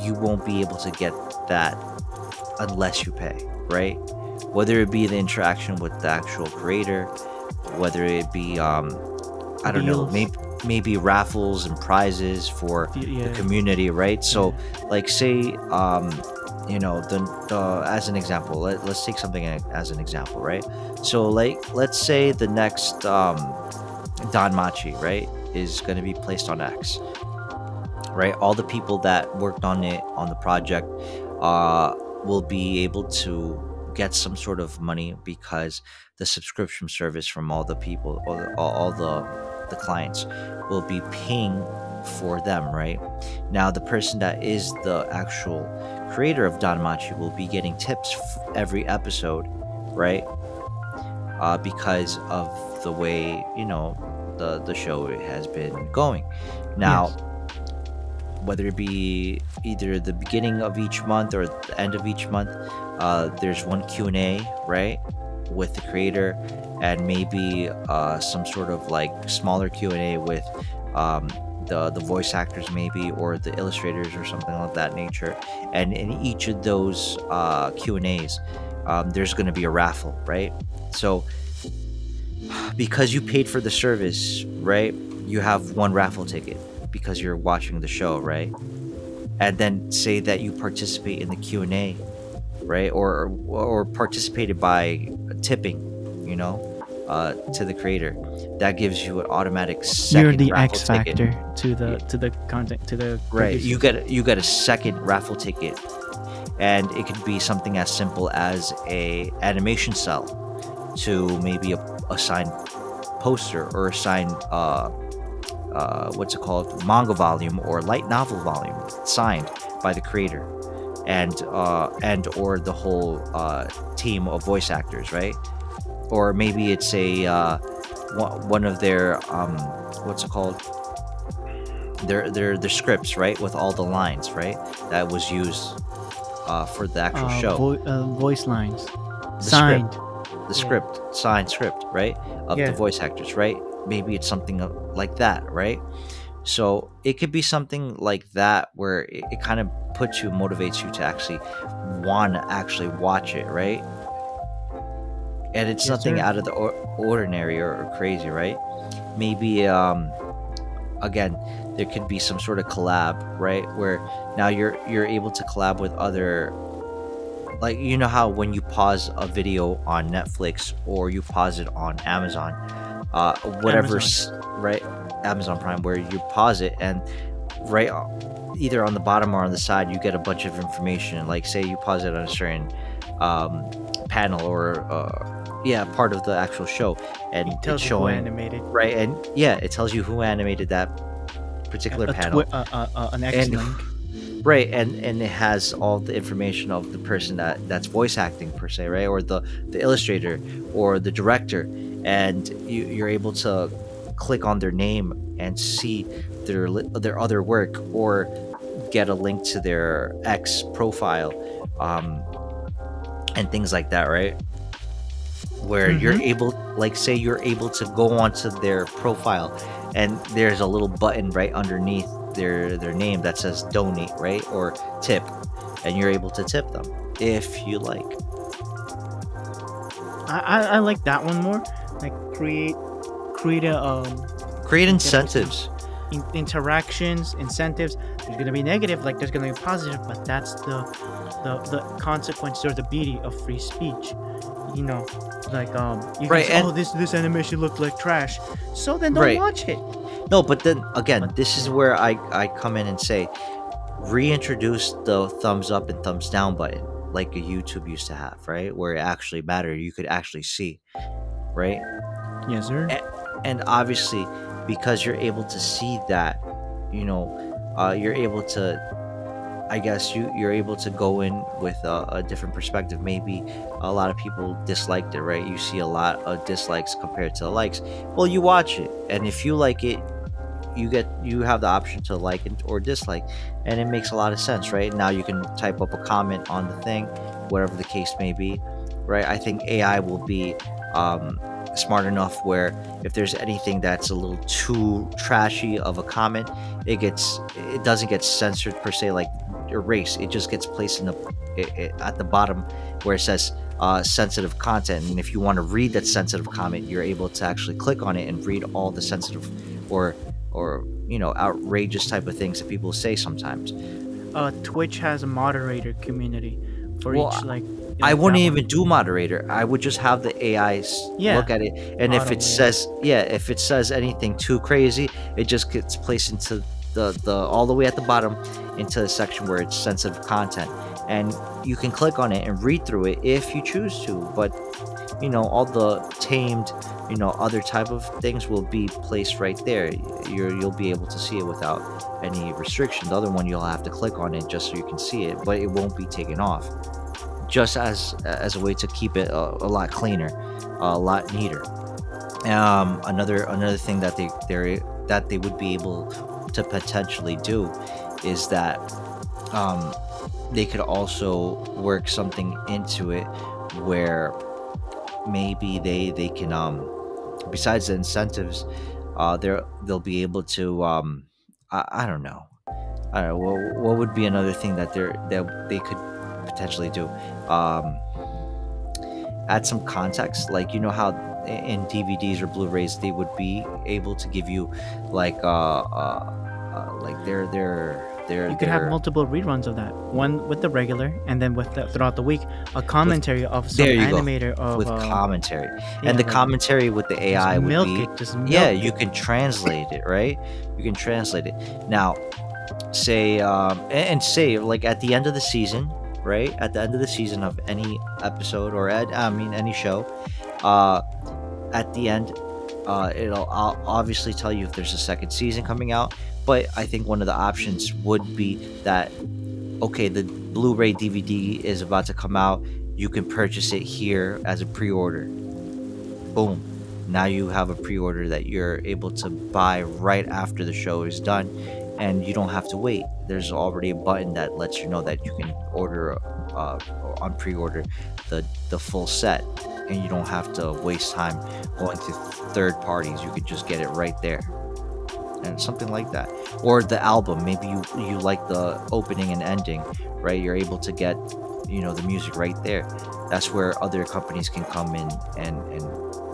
you won't be able to get that unless you pay, right? Whether it be the interaction with the actual creator, whether it be I don't know, maybe raffles and prizes for the community, right? So like, say the as an example, let's take something as an example, right? So like, let's say the next Danmachi, right, is going to be placed on X, right? All the people that worked on the project will be able to get some sort of money because the subscription service from all the people, all the clients will be paying for them, right? Now the person that is the actual creator of Danmachi will be getting tips every episode, right? Because of the way the show has been going. Now, whether it be either the beginning of each month or the end of each month, there's one Q&A, right, with the creator, and maybe some sort of like smaller Q&A with the voice actors, maybe, or the illustrators or something of that nature. And in each of those Q&As, there's going to be a raffle, right? So because you paid for the service, right, you have one raffle ticket because you're watching the show, right? And then say that you participate in the Q&A, right, or participated by tipping, to the creator. That gives you an automatic second. You're the raffle X factor ticket. to the content, to the right. producers. You get a second raffle ticket, and it could be something as simple as a animation cell to maybe a signed poster or a signed manga volume or light novel volume signed by the creator and or the whole team of voice actors, right? Or maybe it's a one of their their scripts, right, with all the lines, right, that was used for the actual show. Voice lines signed. Signed script, right, of the voice actors, right? Maybe it's something like that, right? So it could be something like that where it kind of motivates you to actually want to actually watch it, right? And it's nothing out of the ordinary or crazy, right? Maybe again, there could be some sort of collab, right, where now you're able to collab with other, like, how when you pause a video on Netflix or you pause it on Amazon, right, Amazon Prime, where you pause it and right either on the bottom or on the side you get a bunch of information, like say you pause it on a certain panel or part of the actual show, and it tells it's showing you who animated, right, and it tells you who animated that particular panel, an X link, right, and it has all the information of the person that's voice acting per se, right, or the illustrator or the director, and you're able to click on their name and see their other work, or get a link to their X profile, and things like that, right? Where you're able, like, say you're able to go onto their profile and there's a little button right underneath their name that says donate, right, or tip, and you're able to tip them if you like. I like that one more. Like create incentives. interactions, incentives. There's gonna be negative, like there's gonna be positive, but that's the consequence or the beauty of free speech. You know, like you can say, oh, this animation looked like trash, so then don't watch it. No, but then again, this is where I come in and say, reintroduce the thumbs up and thumbs down button like a YouTube used to have, right? Where it actually mattered, you could actually see, right? Yes, sir. And obviously, because you're able to see that, you know, you're able to, I guess you're able to go in with a different perspective. Maybe a lot of people disliked it, right? You see a lot of dislikes compared to likes. Well, you watch it, and if you like it, you have the option to like it or dislike, and it makes a lot of sense, right? Now you can type up a comment on the thing, whatever the case may be, right? I think AI will be smart enough where if there's anything that's a little too trashy of a comment, it doesn't get censored per se, like erase. It just gets placed in at the bottom where it says sensitive content, and if you want to read that sensitive comment, you're able to actually click on it and read all the sensitive or you know, outrageous type of things that people say sometimes. Twitch has a moderator community for each, like, I wouldn't even do moderator. I would just have the AIs look at it, and if it says anything too crazy, it just gets placed into the all the way at the bottom into the section where it's sensitive content, and you can click on it and read through it if you choose to. But you know, all the tamed, you know, other type of things will be placed right there. You'll be able to see it without any restriction. The other one, you'll have to click on it just so you can see it, but it won't be taken off, just as a way to keep it a lot cleaner, a lot neater. Another thing that they would be able to potentially do is that they could also work something into it where maybe they can besides the incentives, they'll be able to I don't know what would be another thing that they could potentially do. Add some context, like, you know how in DVDs or Blu-rays they would be able to give you like you could have multiple reruns of that, one with the regular, and then with throughout the week a commentary of some animator of with commentary, and the commentary with the AI would be you can translate it, right? You can translate it. Now say say like at the end of the season, right? At the end of the season of any episode or any show, at the end, it'll obviously tell you if there's a second season coming out. But I think one of the options would be that, okay, the Blu-ray DVD is about to come out. You can purchase it here as a pre-order. Boom. Now you have a pre-order that you're able to buy right after the show is done, and you don't have to wait. There's already a button that lets you know that you can order on pre-order the full set, and you don't have to waste time going to third parties. You could just get it right there. And something like that. Or the album, maybe you like the opening and ending, right? You're able to get, you know, the music right there. That's where other companies can come in and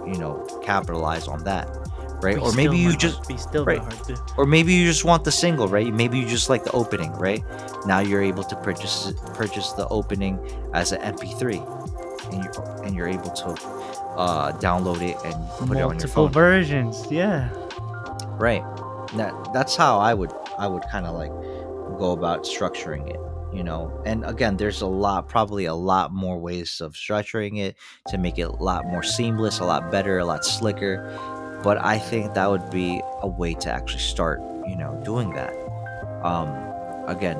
you know, capitalize on that, right? Or maybe you just or maybe you just want the single, right? Maybe you just like the opening, right? Now you're able to purchase the opening as an MP3, and you're able to download it and put it on your phone. Multiple versions, yeah. Right. That's how I would kind of like go about structuring it, you know. And again, there's probably a lot more ways of structuring it to make it a lot more seamless, a lot better, a lot slicker. But I think that would be a way to actually start, you know, doing that. Again,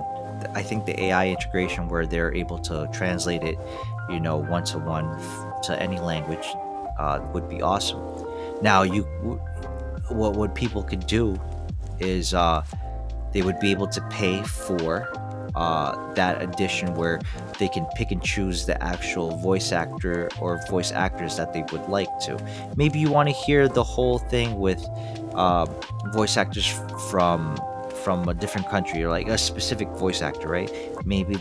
I think the AI integration where they're able to translate it, you know, one-to-one to any language would be awesome. Now, what people could do is they would be able to pay for that edition where they can pick and choose the actual voice actor or voice actors that they would like to. Maybe you want to hear the whole thing with voice actors from a different country, or like a specific voice actor, right? Maybe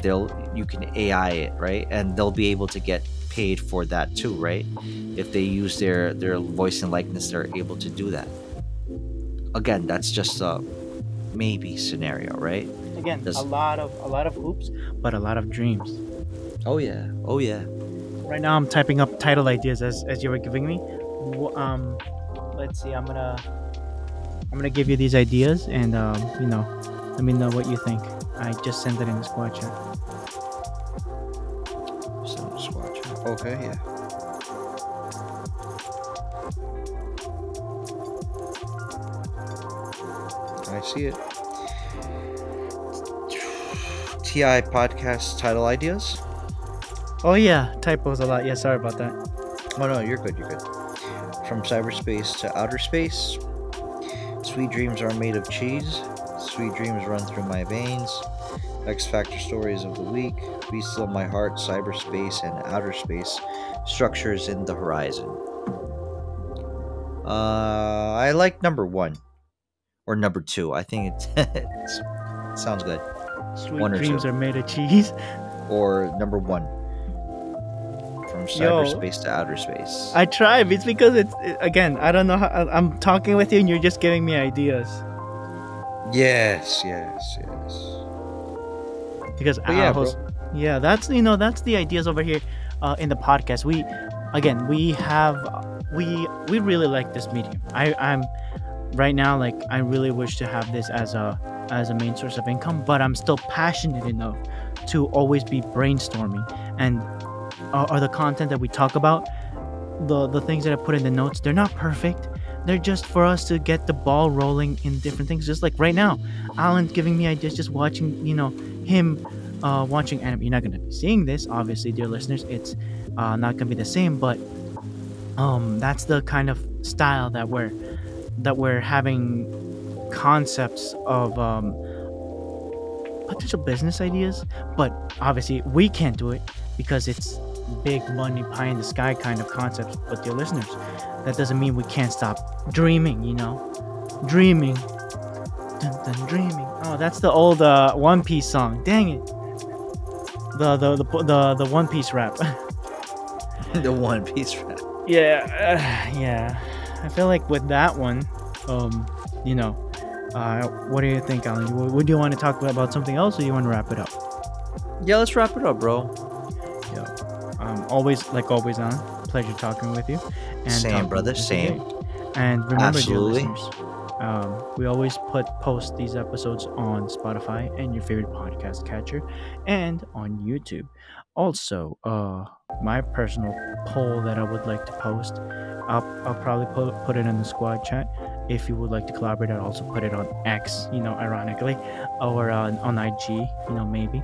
you can AI it, right? And they'll be able to get paid for that too, right? If they use their voice and likeness, they're able to do that. Again, that's just maybe scenario, right? Again, a lot of hoops, but a lot of dreams. Oh yeah. Right now, I'm typing up title ideas as you were giving me. Let's see. I'm gonna give you these ideas, and let me know what you think. I just sent it in the squad chat. Okay, yeah. I see it. TI podcast title ideas? Oh yeah, typos a lot. Yeah, sorry about that. Oh no, you're good. From cyberspace to outer space. Sweet dreams are made of cheese. Sweet dreams run through my veins. X Factor stories of the week. Be still my heart. Cyberspace and outer space. Structures in the horizon. I like number 1 or number 2. I think it sounds good. Sweet dreams are made of cheese. Or number 1. From cyberspace to outer space. I tried. It's because again, I don't know how I'm talking with you and you're just giving me ideas. Yes. Because that's the ideas over here in the podcast. We really like this medium. I'm right now, like, I really wish to have this as a main source of income, but I'm still passionate enough to always be brainstorming, and are the content that we talk about, the things that I put in the notes, they're not perfect. They're just for us to get the ball rolling in different things. Just like right now, Alan's giving me ideas, just watching, him watching anime. You're not going to be seeing this, obviously, dear listeners. It's not going to be the same, but that's the kind of style that we're having concepts of potential business ideas. But obviously, we can't do it because it's big money, pie in the sky kind of concepts. But dear listeners, that doesn't mean we can't stop dreaming. Dreaming. Dun, dun, dreaming. Oh, that's the old One Piece song. Dang it. The One Piece rap. The One Piece rap. Yeah. I feel like with that one, what do you think, Alan? Would you want to talk about something else, or you want to wrap it up? Yeah, let's wrap it up, bro. Yeah. Always on. Pleasure talking with you. And same, brother. Same. And remember, absolutely, dear listeners, we always post these episodes on Spotify and your favorite podcast catcher, and on YouTube. Also, my personal poll that I would like to post, I'll probably put it in the squad chat. If you would like to collaborate, I'll also put it on X, ironically, or on IG, maybe.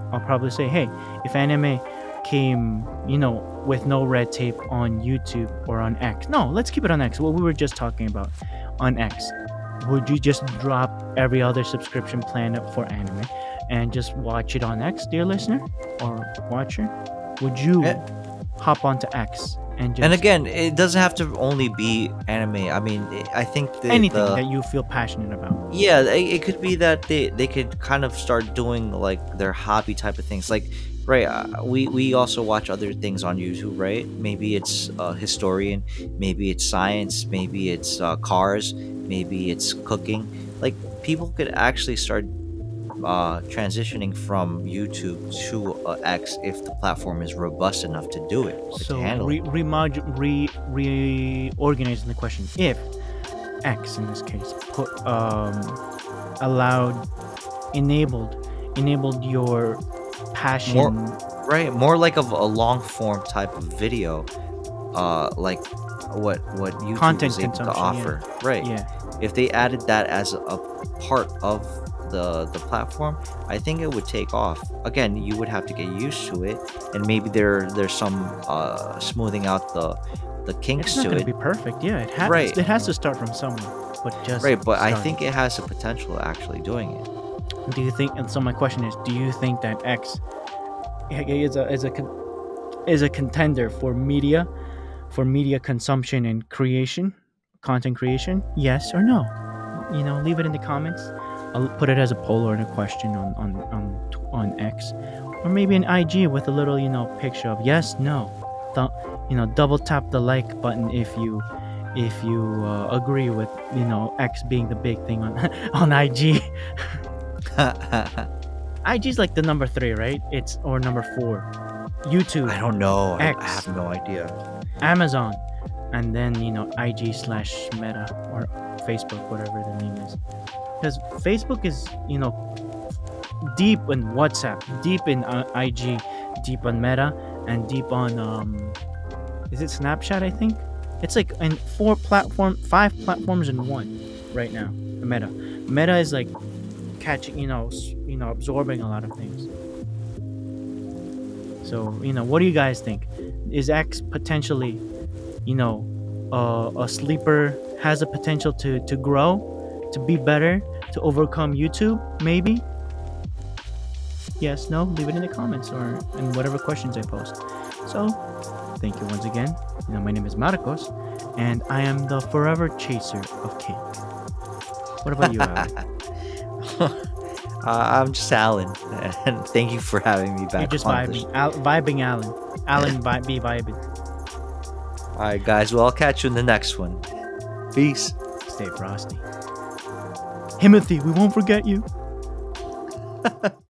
I'll probably say, hey, if anime came, with no red tape on YouTube or on X. No, let's keep it on X. What we were just talking about on X. Would you just drop every other subscription plan for anime and just watch it on X, dear listener or watcher? Would you hop onto X and just... And again, it doesn't have to only be anime. I mean, I think anything that you feel passionate about. Yeah, it could be that they could kind of start doing like their hobby type of things. Like, right, we also watch other things on YouTube, right? Maybe it's historian, maybe it's science, maybe it's cars, maybe it's cooking. Like, people could actually start transitioning from YouTube to X if the platform is robust enough to do it. So reorganizing the question: if X in this case enabled your passion, more like of a long form type of video, like what YouTube content is able to offer, yeah. right? Yeah. If they added that as a part of the platform, I think it would take off. Again, you would have to get used to it, and maybe there's some smoothing out the kinks to it. It's not going to be perfect. Yeah, it has to start from somewhere. But I think it has the potential of actually doing it. Do you think? And so my question is: do you think that X is a contender for media consumption and creation, content creation? Yes or no? Leave it in the comments. I'll put it as a poll or in a question on X, or maybe an IG with a little picture of yes, no. Double tap the like button if if you agree with X being the big thing on on IG. IG's like the number 3, right? Or number 4. YouTube. I don't know. X. I have no idea. Amazon, and then IG/Meta or Facebook, whatever the name is. Because Facebook is deep in WhatsApp, deep in IG, deep on Meta, and deep on is it Snapchat? I think it's like in 5 platforms in one right now. Meta is like catching, absorbing a lot of things. So what do you guys think? Is X potentially, a sleeper, has the potential to grow, to be better, to overcome YouTube? Maybe. Yes, no, leave it in the comments or in whatever questions I post. So, thank you once again. My name is Marcos, and I am the forever chaser of cake. What about you, Alan? I'm just Alan, and thank you for having me back. You're just vibing, Alan. Alan, be vibing. All right, guys. Well, I'll catch you in the next one. Peace. Stay frosty. Timothy, we won't forget you.